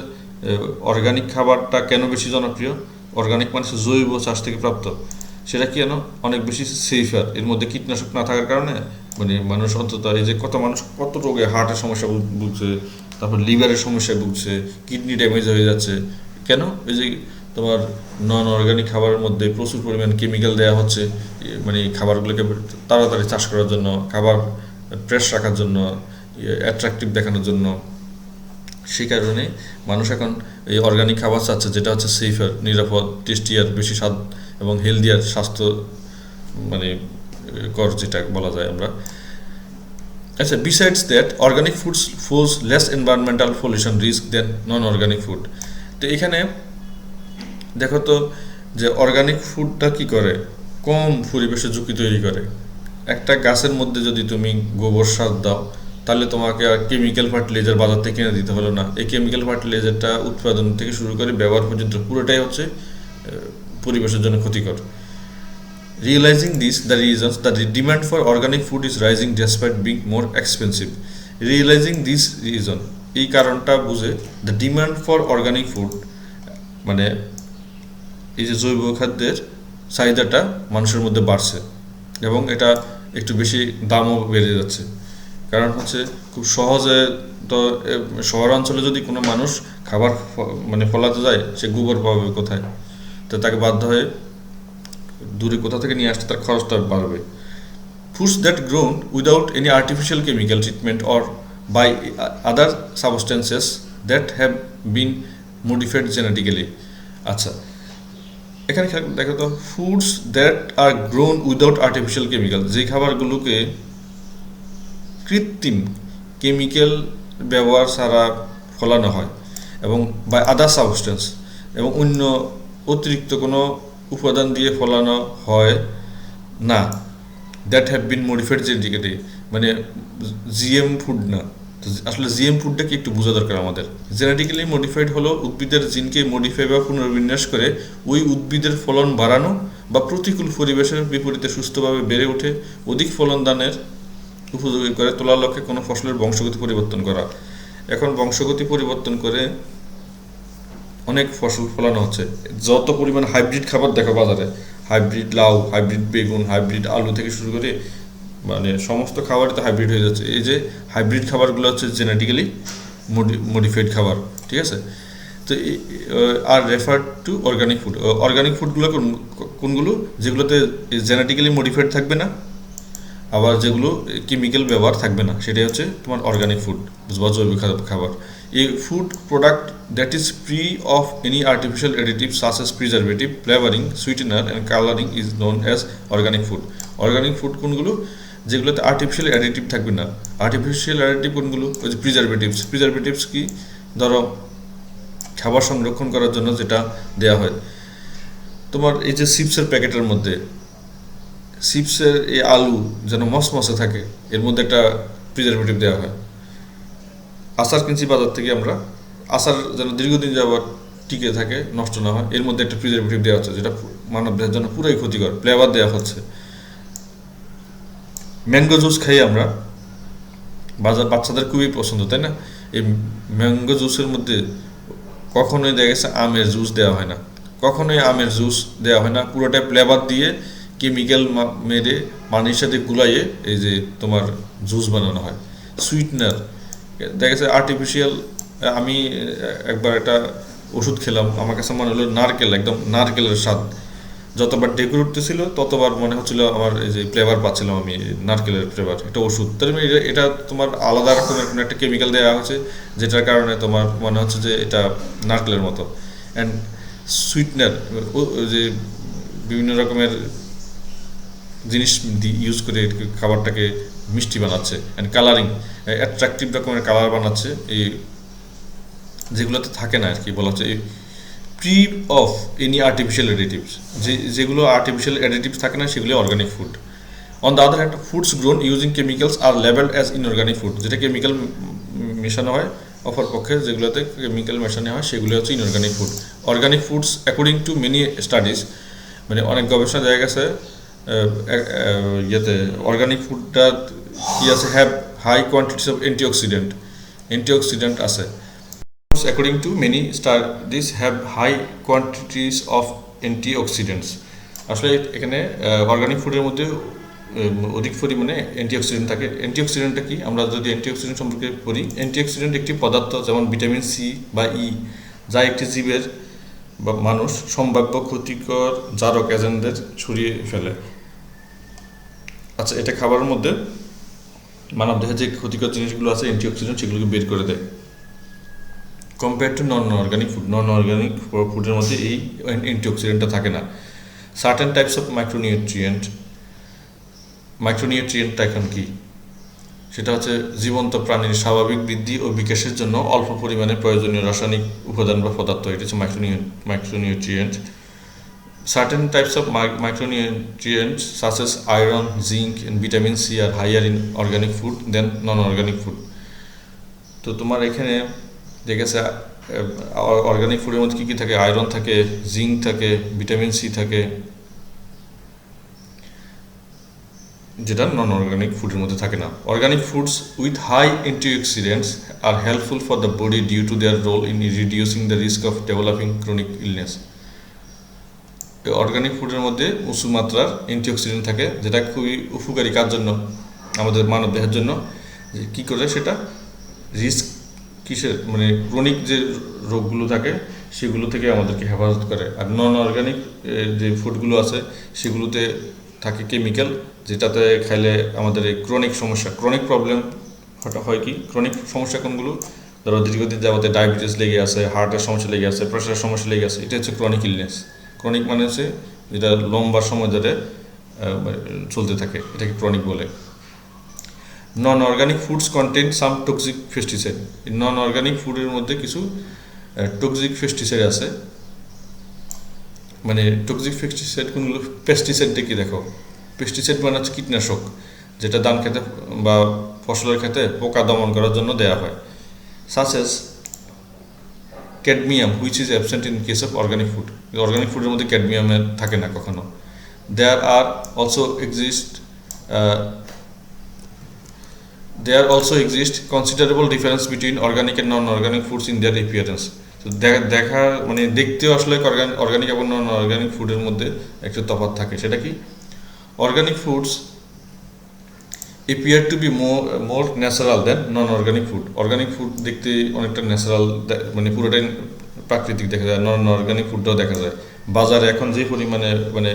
অর্গানিক খাবারটা কেন বেশি জনপ্রিয়, অর্গানিক মানে জৈব চাষ থেকে প্রাপ্ত, সেটা কেন অনেক বেশি সেফার, এর মধ্যে কীটনাশক না থাকার কারণে মানে মানুষ অন্তত এই যে কত মানুষ কত রোগে হার্টের সমস্যা ভুগছে, তারপর লিভারের সমস্যায় ভুগছে, কিডনি ড্যামেজ হয়ে যাচ্ছে কেন? এই যে তোমার নন অর্গানিক খাবারের মধ্যে প্রচুর পরিমাণ কেমিক্যাল দেওয়া হচ্ছে, মানে খাবারগুলোকে তাড়াতাড়ি চাষ করার জন্য, খাবার ফ্রেশ রাখার জন্য, অ্যাট্রাকটিভ দেখানোর জন্য। সেই কারণে মানুষ এখন এই অর্গানিক খাবার চাচ্ছে, যেটা হচ্ছে সেফার, নিরাপদ, টেস্টিয়ার, বেশি স্বাদ এবং হেলদিয়ার, স্বাস্থ্য মানে কর যেটা বলা যায় আমরা। আচ্ছা, besides that organic foods pose less environmental pollution risk than non organic food. তো এখানে দেখো তো যে অর্গানিক ফুডটা কি করে, কম পরিবেশের ঝুঁকি তৈরি করে। একটা গাছের মধ্যে যদি তুমি গোবর সার দাও, তাহলে তোমাকে আর কেমিক্যাল ফার্টিলাইজার বাজার থেকে কিনে দিতে হলো না। এই কেমিক্যাল ফার্টিলাইজারটা উৎপাদন থেকে শুরু করে ব্যবহার পর্যন্ত পুরোটাই হচ্ছে পরিবেশের জন্য ক্ষতিকর। Realizing this, the reasons that the demand for organic food is rising despite being more expensive. Realizing this reason, এই কারণটা বুঝে, the demand for organic food মানে এই যে জৈব খাদ্যের চাহিদাটা মানুষের মধ্যে বাড়ছে এবং এটা একটু বেশি দামও বেড়ে যাচ্ছে। কারণ হচ্ছে খুব সহজে তো শহরাঞ্চলে যদি কোনো মানুষ খাবার মানে ফলাতে যায়, সে গোবর পাবে কোথায়? তো তাকে বাধ্য হয়ে দূরে কোথা থেকে নিয়ে আসতে তার খরচটা বাড়বে। Foods that grown without any artificial chemical treatment or by other substances that have been modified genetically. আচ্ছা, এখানে দেখো তো, foods that are grown without artificial chemical, যে খাবারগুলোকে কৃত্রিম কেমিক্যাল ব্যবহার ছাড়া ফলানো হয় এবং বাই আদার সাবস্টেন্স, এবং অন্য অতিরিক্ত কোনো উপাদান দিয়ে ফলানো হয় না, that have been modified genetically, মানে জিএম ফুড না। তো আসলে জিএম ফুডটা কি একটু বোঝা দরকার আমাদের। জেনেটিক্যালি মডিফাইড হলো উদ্ভিদের জিনকে মডিফাই বা পুনর্বিন্যাস করে ওই উদ্ভিদের ফলন বাড়ানো বা প্রতিকূল পরিবেশের বিপরীতে সুস্থভাবে বেড়ে ওঠে অধিক ফলন দানের উপযোগী করে তোলার লক্ষ্যে কোনো ফসলের বংশগতি পরিবর্তন করা। এখন বংশগতি পরিবর্তন করে অনেক ফসল ফলানো হচ্ছে। যত পরিমাণ হাইব্রিড খাবার দেখো বাজারে, হাইব্রিড লাউ, হাইব্রিড বেগুন, হাইব্রিড আলু থেকে শুরু করে মানে সমস্ত খাবারই তো হাইব্রিড হয়ে যাচ্ছে। এই যে হাইব্রিড খাবারগুলো হচ্ছে জেনেটিক্যালি মডিফাইড খাবার, ঠিক আছে? তো আর refer to organic food. Organic ফুডগুলো কোনগুলো? যেগুলোতে জেনেটিক্যালি মডিফাইড থাকবে না, আবার যেগুলো কেমিক্যাল ব্যবহার থাকবে না, সেটাই হচ্ছে তোমার অর্গানিক ফুড বা জৈব খাবার। A food product that is free of any artificial additives such as preservative, flavoring, sweetener and coloring is known as organic food. Organic food কোনগুলো? যেগুলোতে আর্টিফিশিয়াল অ্যাডিটিভ থাকবে না। আর্টিফিশিয়াল অ্যাডিটিভ কোনগুলো? ওই যে প্রিজারভেটিভস। প্রিজারভেটিভস কি? ধরো খাবার সংরক্ষণ করার জন্য যেটা দেওয়া হয়, তোমার এই যে চিপসের প্যাকেটের মধ্যে, চিপসের এই আলু যেন মসমসে থাকে, এর মধ্যে একটা প্রিজারভেটিভ দেওয়া হয়। আচার কিনছি বাজার থেকে আমরা, আচার যেন দীর্ঘদিন যাবত টিকে থাকে, নষ্ট না হয়, এর মধ্যে একটা প্রিজারভেটিভ দেওয়া হচ্ছে, যেটা মানবদেহের জন্য পুরোই ক্ষতিকর, ফ্লেভার দেওয়া হচ্ছে। ম্যাঙ্গো জুস খাই আমরা, বাচ্চাদের খুবই পছন্দ, তাই না? এই ম্যাঙ্গো জুসের মধ্যে কখনোই দেখা গেছে আমের জুস দেওয়া হয় না, কখনোই আমের জুস দেওয়া হয় না, পুরোটাই ফ্লেভার দিয়ে কেমিক্যাল মেরে পানির সাথে গুলাইয়ে এই যে তোমার জুস বানানো হয়। সুইটনার দেখা গেছে আর্টিফিশিয়াল। আমি একবার একটা ওষুধ খেলাম, আমার কাছে মনে হলো নারকেল, একদম নারকেলের স্বাদ। যতবার ডেকুর উঠতেছিল ততবার মনে হচ্ছিল আমার এই যে ফ্লেভার পাচ্ছিলাম আমি, নারকেলের ফ্লেভার, একটা ওষুধ। তার মানে এটা তোমার আলাদা রকমের কোনো একটা কেমিক্যাল দেওয়া হচ্ছে, যেটার কারণে তোমার মনে হচ্ছে যে এটা নারকেলের মতো। অ্যান্ড সুইটনার, যে বিভিন্ন রকমের জিনিস ইউজ করে খাবারটাকে মিষ্টি বানাচ্ছে। অ্যান্ড কালারিং, অ্যাট্রাকটিভ রকমের কালার বানাচ্ছে, এই যেগুলোতে থাকে না আর কি, বলা হচ্ছে free of any artificial additives. যেগুলো আর্টিফিশিয়াল অ্যাডিটিভস থাকে না সেগুলো organic food. On the other hand, foods grown using chemicals are labelled as inorganic food. যেটা কেমিক্যাল মেশানো হয়, অপরপক্ষে যেগুলোতে কেমিক্যাল মেশানো হয় সেগুলো হচ্ছে inorganic food. Organic foods according to many studies, মানে অনেক গবেষণা দেখা গেছে ইয়েতে অর্গানিক ফুডটা কি আছে, have high quantities of antioxidant আছে। According to many studies have high quantities of antioxidants. আসলে এখানে অর্গানিক ফুডের মধ্যে অধিক পরিমাণে অ্যান্টিঅক্সিডেন্ট থাকে। অ্যান্টিঅক্সিডেন্টটা কি, আমরা যদি অ্যান্টিঅক্সিডেন্ট সম্পর্কে পড়ি, অ্যান্টিঅক্সিডেন্ট একটি পদার্থ যেমন ভিটামিন সি বা ই, যা একটি জীবের বা মানুষ সম্ভাব্য ক্ষতিকর জারক এজেন্টদের ছড়িয়ে ফেলে। আচ্ছা, এটা খাবারের মধ্যে মানবদেহে যে ক্ষতিকর জিনিসগুলো আছে অ্যান্টিঅক্সিডেন্ট, সেগুলোকে বের করে দেয়। Compare to non organic food, non organic ফুডের মধ্যে এই অ্যান্টিঅক্সিডেন্টটা থাকে না। সার্টেন টাইপস অফ মাইক্রোনিউট্রিয়েন্ট, মাইক্রোনিউট্রিয়েন্টটা এখন কি, সেটা হচ্ছে জীবন্ত প্রাণীর স্বাভাবিক বৃদ্ধি ও বিকাশের জন্য অল্প পরিমাণে প্রয়োজনীয় রাসায়নিক উপাদান বা পদার্থ, এটা হচ্ছে micronutrient. Certain types of micronutrients such as iron, zinc and vitamin C are higher in organic food than non-organic food. তো তোমার এখানে দেখেছে অর্গানিক ফুডের মধ্যে কী কী থাকে, আয়রন থাকে, জিঙ্ক থাকে, ভিটামিন সি থাকে, যেটা নন অর্গানিক ফুডের মধ্যে থাকে না। Organic foods with high antioxidants are helpful for the body due to their role in reducing the risk of developing chronic illness. Organic ফুডের মধ্যে উঁচু মাত্রার অ্যান্টিঅক্সিডেন্ট থাকে, যেটা খুবই উপকারী কার জন্য, আমাদের মানব দেহের জন্য। যে কী করে সেটা রিস্ক কিসের, মানে ক্রনিক যে রোগগুলো থাকে সেগুলো থেকে আমাদেরকে হেফাজত করে। আর নন অর্গানিক যে ফুডগুলো আছে সেগুলোতে থাকে কেমিক্যাল, যেটাতে খাইলে আমাদের এই ক্রনিক সমস্যা, ক্রনিক প্রবলেম হয়। কি ক্রনিক সমস্যা কোনগুলো, ধরো দীর্ঘদিন যাবতে ডায়াবেটিস লেগে আছে, হার্টের সমস্যা লেগে আছে, প্রেশারের সমস্যা লেগে আছে, এটা হচ্ছে ক্রনিক ইলনেস। ক্রনিক মানে হচ্ছে যেটা লম্বা সময় ধরে চলতে থাকে, এটাকে ক্রনিক বলে। নন অর্গানিক ফুডস কন্টেন্ট সাম টক্সিক পেস্টিসাইড, নন অর্গানিক ফুডের মধ্যে কিছু টক্সিক পেস্টিসাইড আছে। মানে টক্সিক পেস্টিসাইড কোনগুলো, পেস্টিসাইডটা কি দেখো, পেস্টিসাইড মানে হচ্ছে কীটনাশক, যেটা ধান খেতে বা ফসলের খেতে পোকা দমন করার জন্য দেওয়া হয়। Such as cadmium which is absent in case of organic food, organic ফুডের মধ্যে ক্যাডমিয়ামের থাকে না কখনো। There also exist considerable difference between organic and non organic foods in their appearance. তো দেখা মানে দেখতেও আসলে অর্গানিক এবং নন অর্গানিক ফুডের মধ্যে একটা তফাৎ থাকে। সেটা কি, organic foods appear to be more natural than non-organic food. Organic food দেখতে অনেকটা ন্যাচারাল, মানে পুরোটাই প্রাকৃতিক দেখা যায়। নন অর্গানিক ফুডটাও দেখা যায় বাজারে এখন যে পরিমাণে, মানে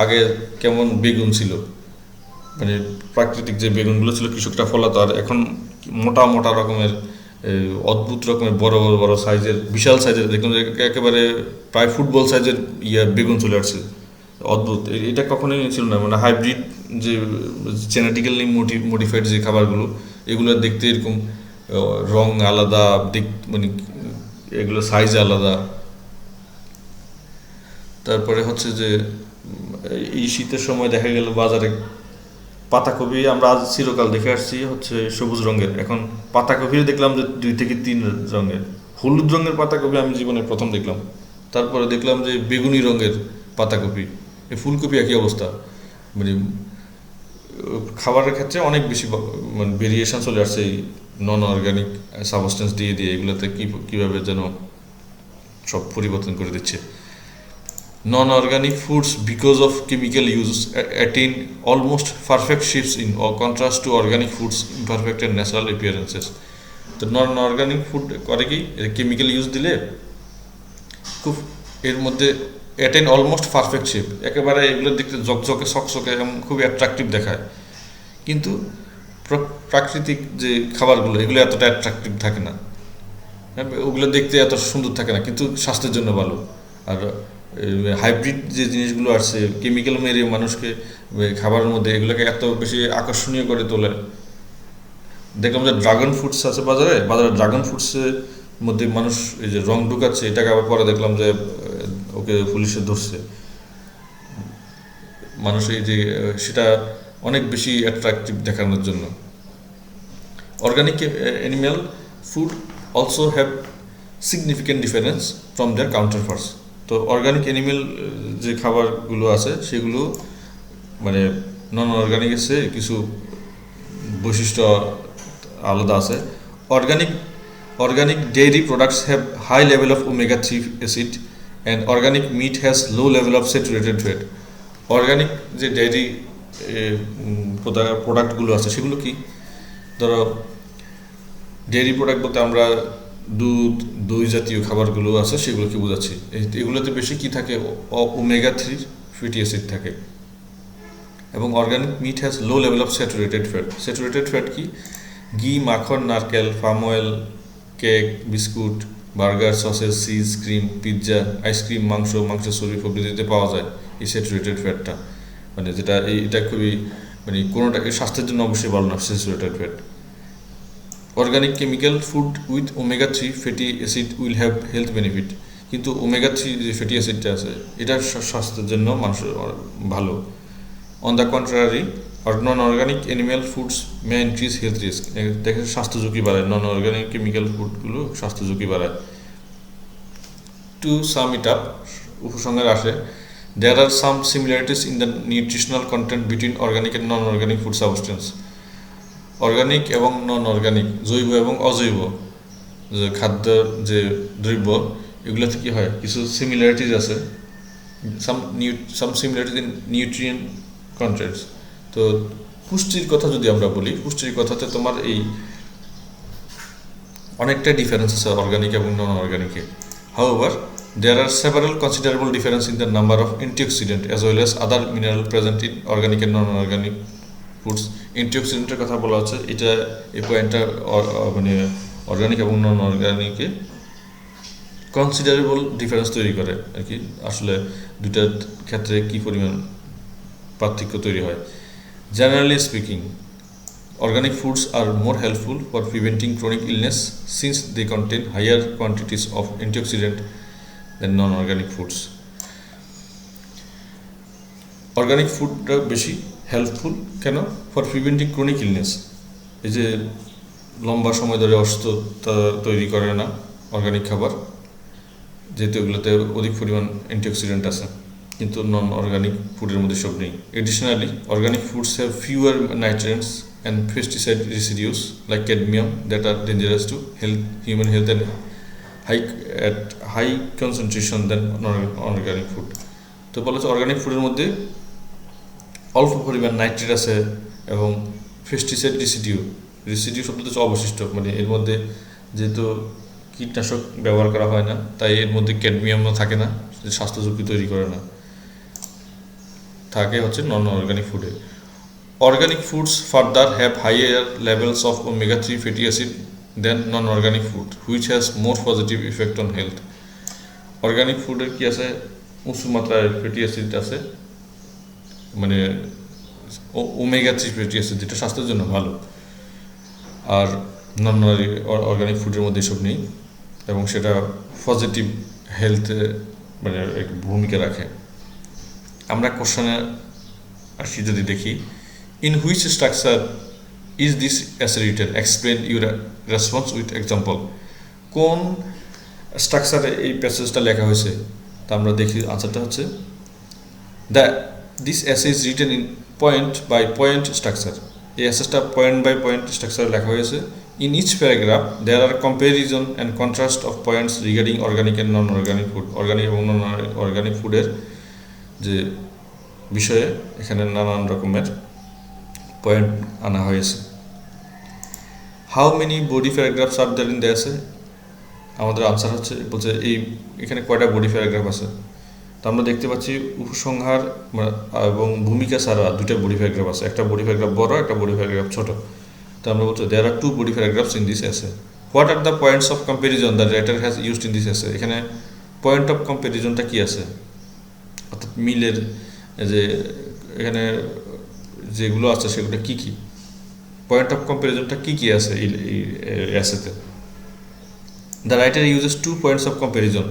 আগে কেমন বেগুন ছিল, মানে প্রাকৃতিক যে বেগুনগুলো ছিল কৃষকরা ফলাতো, আর এখন মোটা মোটা রকমের অদ্ভুত রকমের বড় বড় বড় সাইজের, বিশাল সাইজের, দেখুন একেবারে প্রায় ফুটবল সাইজের বেগুন চলে আসছে, অদ্ভুত। এটা কখনোই ছিল না, মানে হাইব্রিড যে জেনেটিক্যালি মডিফাইড যে খাবারগুলো, এগুলো দেখতে এরকম রং আলাদা, মানে এগুলো সাইজ আলাদা। তারপরে হচ্ছে যে এই শীতের সময় দেখা গেল বাজারে পাতাকপি, আমরা আজ চিরকাল দেখে আসছি হচ্ছে সবুজ রঙের, এখন পাতাকপিও দেখলাম যে 2 থেকে 3 রঙের। হলুদ রঙের পাতাকপি আমি জীবনে প্রথম দেখলাম। তারপরে দেখলাম যে বেগুনি রঙের পাতাকপি, এই ফুলকপি একই অবস্থা। মানে খাবারের ক্ষেত্রে অনেক বেশি মানে ভেরিয়েশন চলে আসছে এই নন অর্গানিক সাবস্টেন্স দিয়ে এগুলোতে কীভাবে যেন সব পরিবর্তন করে দিচ্ছে। Non organic foods because of chemical use attain almost perfect shapes in contrast to organic foods imperfect and natural appearances. তো নন অর্গানিক ফুড করে কি, কেমিক্যাল ইউজ দিলে খুব এর মধ্যে অ্যাটেইন অলমোস্ট পারফেক্ট শেপ, একেবারে এগুলো দেখতে ঝকঝকে চকচকে এবং খুবই অ্যাট্রাকটিভ দেখায়। কিন্তু প্রাকৃতিক যে খাবারগুলো এগুলো এতটা অ্যাট্রাকটিভ থাকে না, ওগুলো দেখতে এত সুন্দর থাকে না, কিন্তু স্বাস্থ্যের জন্য ভালো। আর হাইব্রিড যে জিনিসগুলো আসছে, কেমিক্যাল মেরে মানুষকে খাবারের মধ্যে, এগুলোকে এত বেশি আকর্ষণীয় করে তোলে। দেখলাম যে ড্রাগন ফ্রুটস আছে বাজারে ড্রাগন ফ্রুটসের মধ্যে মানুষ এই যে রং ঢুকাচ্ছে, এটাকে আবার পরে দেখলাম যে ওকে পুলিশে ধরছে। মানুষ এই যে সেটা অনেক বেশি অ্যাট্রাকটিভ দেখানোর জন্য। Organic animal food also have significant difference from their counterparts. তো অর্গানিক অ্যানিম্যাল যে খাবারগুলো আছে সেগুলো মানে নন অর্গানিকের চেয়ে কিছু বৈশিষ্ট্য আলাদা আছে। Organic dairy products have high level of omega-3 acid and organic meat has low level of saturated fat. Organic যে ডেয়ারি প্রোডাক্টগুলো আছে সেগুলো কি? ধরো ডেয়ারি প্রোডাক্ট বলতে আমরা দুধ, দই জাতীয় খাবারগুলো আছে সেগুলোকে বোঝাচ্ছি। এগুলোতে বেশি কি থাকে? ওমেগা 3 ফ্যাটি অ্যাসিড থাকে। এবং organic meat has low level of saturated fat. Saturated fat কি? ঘি, মাখন, নারকেল, palm oil, cake, biscuit, burger, sausage, cheese, cream, pizza, ice cream, মাংসের চর্বি প্রভৃতিতে পাওয়া যায় এই স্যাচুরেটেড ফ্যাটটা। মানে যেটা এটা খুবই মানে কোনোটা স্বাস্থ্যের জন্য অবশ্যই ভালো না saturated fat. Organic chemical food with omega 3 fatty acid will have health benefit. কিন্তু ওমেগা 3 যে ফ্যাটি অ্যাসিডটা আছে এটা স্বাস্থ্যের জন্য মানুষের ভালো। On the contrary non organic animal foods may increase health risk. দেখে স্বাস্থ্য ঝুঁকি বাড়ায়, নন অর্গানিক কেমিক্যাল ফুডগুলো স্বাস্থ্য ঝুঁকি বাড়ায়। টু সাম ইট আপ, উপসংহারে আসে, there are some similarities in the nutritional content between organic and non organic food substance. Organic এবং নন অর্গানিক, জৈব এবং অজৈব যে খাদ্য যে দ্রব্য এগুলোতে কী হয়? কিছু সিমিলারিটিস আছে, সাম সিমিলারিটিস ইন নিউট্রিয়েন্ট কন্টেন্টস। তো পুষ্টির কথা যদি আমরা বলি, পুষ্টির কথাতে তোমার এই অনেকটা ডিফারেন্স আছে অর্গানিক এবং নন অর্গানিকে। However there are several considerable difference in the number of antioxidant as well as other mineral present in organic and non-organic foods. অ্যান্টিঅক্সিডেন্টের কথা বলা হচ্ছে, এটা এই পয়েন্টটা মানে অর্গানিক এবং নন অর্গানিকে কনসিডারেবল ডিফারেন্স তৈরি করে আর কি। আসলে দুটার ক্ষেত্রে কী পরিমাণ পার্থক্য তৈরি হয়। Generally speaking, organic foods are more helpful for preventing chronic illness since they contain higher quantities of antioxidant than non-organic foods. Organic ফুডটা বেশি হেল্পফুল কেন? ফর প্রিভেন্টিং ক্রনিক ইলনেস, এই যে লম্বা সময় ধরে অসুস্থতা তৈরি করে না অর্গানিক খাবার, যেহেতু এগুলোতে অধিক পরিমাণ অ্যান্টিঅক্সিডেন্ট আছে, কিন্তু নন অর্গানিক ফুডের মধ্যে সব নেই। Additionally organic foods have fewer nutrients and pesticide residues like cadmium that are dangerous to human health and at high concentration than non-organic food. তো বলা হচ্ছে অর্গানিক ফুডের মধ্যে অল্প পরিমাণ নাইট্রেট আছে এবং পেস্টিসাইড রেসিডিউ শব্দটা হচ্ছে অবশিষ্ট, মানে এর মধ্যে যেহেতু কীটনাশক ব্যবহার করা হয় না তাই এর মধ্যে ক্যাডমিয়ামও থাকে না, স্বাস্থ্য ঝুঁকি তৈরি করে না, থাকে হচ্ছে নন অর্গানিক ফুডে। Organic foods further have higher levels of omega 3 fatty acid than non-organic food, which has more positive effect on health. Organic food কি আছে? উঁচু মাত্রায় ফ্যাটি অ্যাসিড আছে, মানে ওমেগা 3 ফ্যাটি অ্যাসিড, যেটা স্বাস্থ্যের জন্য ভালো। আর নন অর্গানিক ফুডের মধ্যে এসব নেই এবং সেটা পজিটিভ হেলথে মানে এক ভূমিকা রাখে। আমরা কোশ্চেনে আসি, যদি দেখি, in which structure is this essay written? Explain your response with example. কোন স্ট্রাকচারে এই প্যাসেজটা লেখা হয়েছে? তা আমরা দেখি, আনসারটা হচ্ছে this essay is written in point by point structure. এই অ্যাসেসটা পয়েন্ট বাই পয়েন্ট স্ট্রাকচারে লেখা হয়েছে। In each paragraph there are comparison and contrast of points regarding organic and non-organic food. Organic এবং নন অর্গানিক ফুডের যে বিষয়ে এখানে নানান রকমের পয়েন্ট আনা হয়েছে। How many body paragraphs are there in the essay? আমাদের আনসার হচ্ছে, বলছে এই এখানে কয়টা বডি প্যারাগ্রাফ আছে। তো আমরা দেখতে পাচ্ছি উপসংহার এবং ভূমিকা ছাড়া দুইটা বডি প্যারাগ্রাফ আছে, একটা বডি প্যারাগ্রাফ বড়, একটা বডি প্যারাগ্রাফ ছোট। তো আমরা বলছি there are two body paragraphs in this essay. What are the points of comparison the writer has used in this essay? এখানে পয়েন্ট অফ কম্প্যারিজনটা কি আছে, অর্থাৎ মিলের যে এখানে যেগুলো আছে সেগুলো কী কী, পয়েন্ট অফ কম্প্যারিজনটা কী কী আছে এই অ্যাসেতে। The writer uses two points of comparison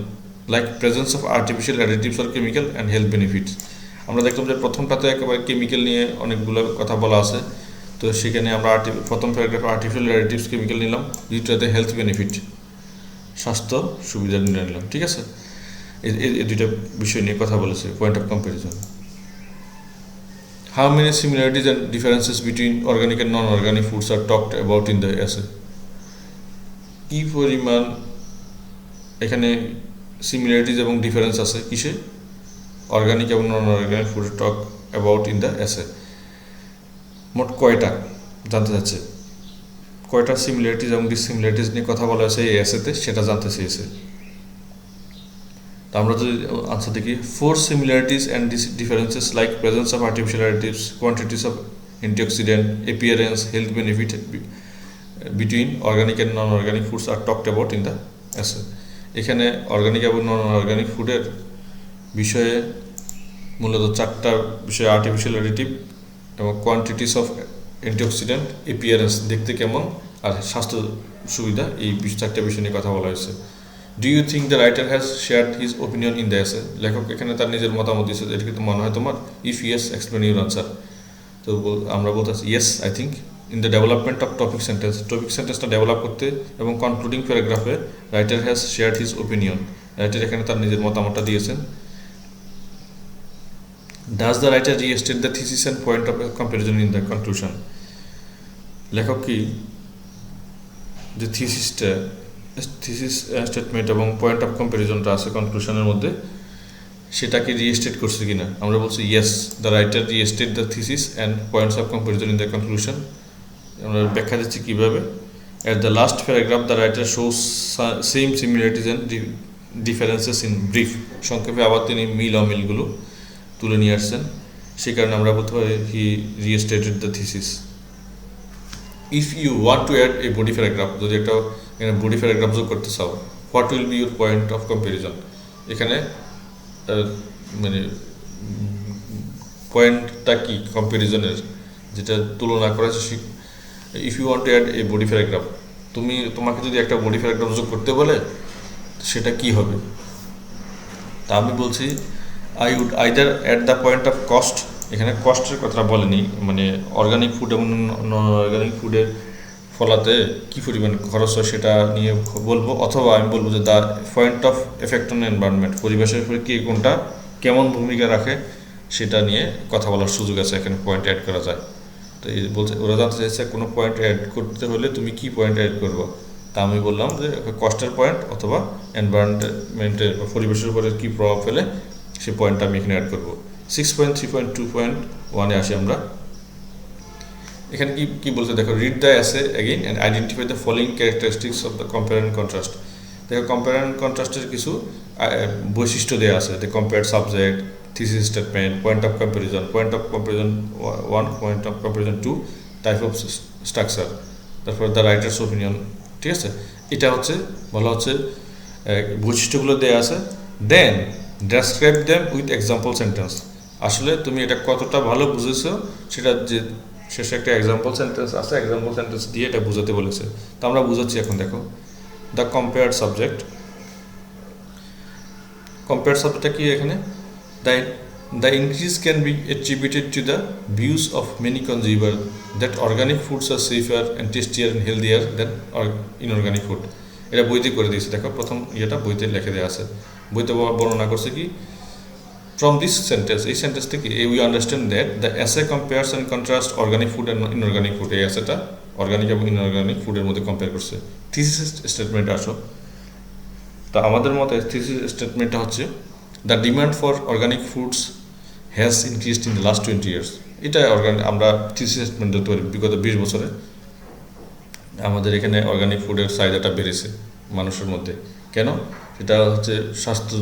like presence of artificial additives or chemical and health benefits. আমরা দেখলাম যে প্রথমটাতে একেবারে কেমিক্যাল নিয়ে অনেকগুলো কথা বলা আছে, তো সেখানে আমরা প্রথম প্যারাগ্রাফে আর্টিফিশিয়াল অ্যাডিটিভস কেমিক্যাল নিলাম, দ্বিতীয়তে হেলথ বেনিফিট স্বাস্থ্য সুবিধা নিলাম। ঠিক আছে, এই দুইটা বিষয় নিয়ে কথা বলেছে point of comparison. How many similarities and differences between organic and non-organic foods are talked about in the essay? কি পরিমাণ এখানে সিমিলারিটিজ এবং ডিফারেন্স আছে কিসে? অর্গানিক এবং non organic food talk about in the এসে। মোট কয়টা জানতে চাচ্ছে, কয়টা সিমিলারিটিস এবং ডিসিমিলারিটিস নিয়ে কথা বলা হয়েছে এই এসেতে, সেটা জানতে চেয়েছে। তো আমরা যদি আনসার দেখি, 4 similarities and differences like presence of artificial additives, quantities of antioxidant, appearance, health benefit between organic and non-organic foods are talked about in the essay. এখানে অর্গানিক এবং নন অর্গানিক ফুডের বিষয়ে মূলত 4টা বিষয়, আর্টিফিশিয়াল অ্যাডিটিভ এবং quantities of antioxidant, appearance দেখতে কেমন, আর স্বাস্থ্য সুবিধা, এই 4টা বিষয় নিয়ে কথা বলা হয়েছে। Do you think the writer has shared his opinion in the essay? লেখক এখানে তার নিজের মতামত দিয়েছে, এটা কিন্তু মনে হয় তোমার? If yes, explain your answer. তো আমরা বলতেছি yes I think in the development of topic সেন্টেন্সটা ডেভেলপ করতে এবং কনক্লুডিং প্যারাগ্রাফে writer has shared his opinion, writer এখানে তার নিজের মতামতটা দিয়েছেন। Does the writer restate the thesis and point of comparison in the conclusion? লেখক কি যে থিসিস স্টেটমেন্ট এবং পয়েন্ট অফ কম্প্যারিজনটা আছে কনক্লুশনের মধ্যে, সেটাকে রিস্টেট করছে কিনা? আমরা বলছি yes, the writer restate the thesis and points of comparison in the conclusion. আমরা ব্যাখ্যা দিচ্ছি কীভাবে। At the last paragraph the writer shows same similarities and differences in brief. সংক্ষেপে আবার তিনি মিল অমিলগুলো তুলে নিয়ে আসছেন, সেই কারণে আমরা বলতে পারি he restated the thesis. If you want to add a body paragraph, যদি একটা এখানে বডি প্যারাগ্রাফ যোগ করতে চাও, what will be your point of comparison? এখানে মানে পয়েন্টটা কি কম্প্যারিজনের, যেটা তুলনা করা হচ্ছে। If you want to add a body paragraph, তোমাকে যদি একটা বডি প্যারাগ্রাফ যোগ করতে বলে, সেটা কি হবে? তা আমি বলছি I would either at the point of cost, এখানে কস্টের কথাটা বলেনি, মানে অর্গানিক ফুড এবং নন অর্গানিক ফুডের ফলাতে কী পরিমাণ খরচ হয় সেটা নিয়ে বলবো, অথবা আমি বলবো যে the point of effect on environment, পরিবেশের উপরে কে কোনটা কেমন ভূমিকা রাখে সেটা নিয়ে কথা বলার সুযোগ আছে, এখানে পয়েন্ট অ্যাড করা যায়। তো এই বলছে, ওরা জানতে চাইছে কোনো পয়েন্ট অ্যাড করতে হলে তুমি কি পয়েন্ট অ্যাড করবো। তা আমি বললাম যে কস্টের পয়েন্ট অথবা এনভায়রনমেন্টের বা পরিবেশের উপরে কী প্রভাব ফেলে সেই পয়েন্টটা আমি এখানে অ্যাড করবো। 6.3.2.1-এ আসি আমরা। এখানে কি বলছে দেখো, read the essay again and identify the following characteristics of the compare and contrast. দেখো কম্পেয়ার অ্যান্ড কন্ট্রাস্টের কিছু বৈশিষ্ট্য দেওয়া আছে, the compared subject, thesis statement, point of comparison 1, point of comparison 2, type of structure, তারপর দ্য রাইটার্স ওপিনিয়ন। ঠিক আছে, এটা হচ্ছে বলা হচ্ছে বৈশিষ্ট্যগুলো দেওয়া আছে। Then describe them with example sentence. আসলে তুমি এটা কতটা ভালো বুঝেছো সেটা যে শেষে একটা এক্সাম্পল সেন্টেন্স আছে, এক্সাম্পল সেন্টেন্স দিয়ে এটা বুঝাতে বলেছে। তো আমরা বুঝাচ্ছি এখন। দেখো দ্য কম্পেয়ার্ড সাবজেক্ট, কম্পেয়ার্ড সাবজেক্টটা কি এখানে, the increase can be attributed to the views of many consumer that organic foods are safer and tastier and healthier than inorganic food. এটা বইতে করে দিয়েছে, দেখো প্রথম ইয়েটা বইতে লিখে দেওয়া আছে। বইতে বর্ণনা করছে কি, ফ্রম দিস সেন্টেন্স, এই সেন্টেন্স থেকে we understand that the essay compares and contrast organic food and inorganic food. এই এসেটা অর্গানিক এবং ইনঅর্গানিক ফুডের মধ্যে কম্পেয়ার করছে। থিসিস স্টেটমেন্ট আসো, তো আমাদের মতে থিসিস স্টেটমেন্টটা হচ্ছে the demand for organic foods has increased in the last 20 years। এটা আমরা থিসিস স্টেটমেন্ট ধরতে পারি, বিগত 20 বছরে আমাদের এখানে অর্গানিক ফুডের চাহিদাটা বেড়েছে মানুষের মধ্যে। কেন? সেটা হচ্ছে স্বাস্থ্য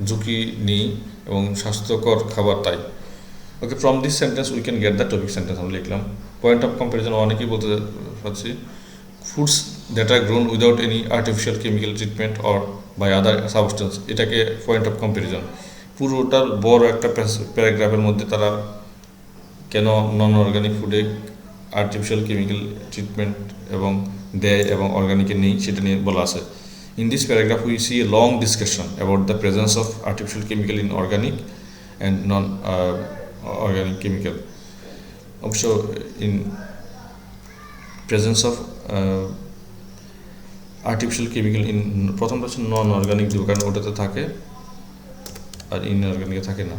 ঝুঁকি নেই এবং স্বাস্থ্যকর খাবার, তাই। Okay, from this sentence we can get the topic sentence আমরা লিখলাম। পয়েন্ট অফ কম্প্যারিজন অনেকেই বলতে পারছি, foods that are grown without any artificial chemical treatment or by other substance, এটাকে পয়েন্ট অফ কম্প্যারিজন। পুরোটার বড় একটা প্যারাগ্রাফের মধ্যে তারা কেন নন অর্গানিক ফুডে আর্টিফিশিয়াল কেমিক্যাল ট্রিটমেন্ট এবং দেয় এবং অর্গানিকে নেই সেটা নিয়ে বলা আছে। In this paragraph, we see a long discussion about the presence of artificial chemical in organic and non-organic chemical. Also, in presence of artificial chemical in প্রথমটা হচ্ছে non-organic দিব, কারণ ওটাতে থাকে আর inorganic থাকে না।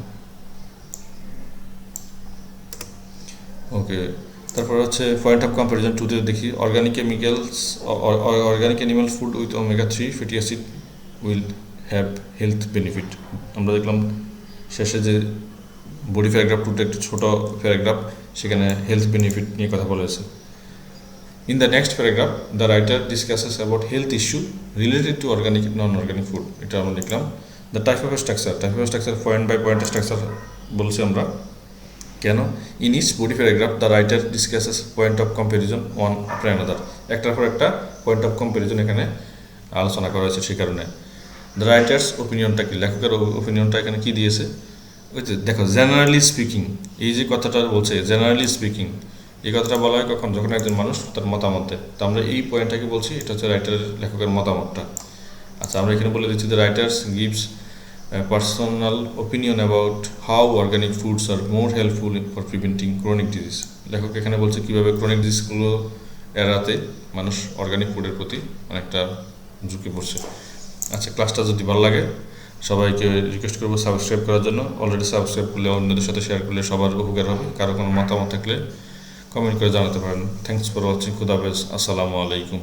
ওকে, তারপর হচ্ছে পয়েন্ট অফ কম্প্যারিজন 2-তে দেখি, organic chemicals organic animal food with omega 3 fatty acid will have health benefit. আমরা দেখলাম শেষে যে বডি প্যারাগ্রাফ 2টা একটু ছোট প্যারাগ্রাফ, সেখানে হেলথ বেনিফিট নিয়ে কথা বলা হয়েছে। In the next paragraph, the writer discusses about health issue related to organic and non-organic food. এটা আমরা লিখলাম। The type of structure point by point structure বলছি আমরা কেন। In each body paragraph, the writer discusses point of comparison one after another. একটার পর একটা point of comparison এখানে আলোচনা করা হয়েছে। সেই কারণে দ্য রাইটার্স ওপিনিয়নটা কি, লেখকের ওপিনিয়নটা এখানে কি দিয়েছে, ওই যে দেখো জেনারেলি স্পিকিং, এই যে কথাটা বলছে জেনারেলি স্পিকিং, এই কথাটা বলা হয় কখন, যখন একজন মানুষ তার মতামত দেয়। তো আমরা এই পয়েন্টটাকে বলছি, এটা হচ্ছে রাইটারের লেখকের মতামতটা। আচ্ছা, আমরা এখানে বলে দিচ্ছি the writers gives personal opinion about how organic foods are more helpful for preventing chronic disease. লেখক এখানে বলছে কীভাবে ক্রনিক ডিজিজগুলো এড়াতে মানুষ অর্গানিক ফুডের প্রতি অনেকটা ঝুঁকে পড়ছে। আচ্ছা, ক্লাসটা যদি ভালো লাগে সবাইকে রিকোয়েস্ট করবো সাবস্ক্রাইব করার জন্য। অলরেডি সাবস্ক্রাইব করলে অন্যদের সাথে শেয়ার করলে সবার উপকার হবে। কারো কোনো মতামত থাকলে কমেন্ট করে জানাতে পারেন। Thanks for watching. খুদা হাফেজ। আসসালামু আলাইকুম।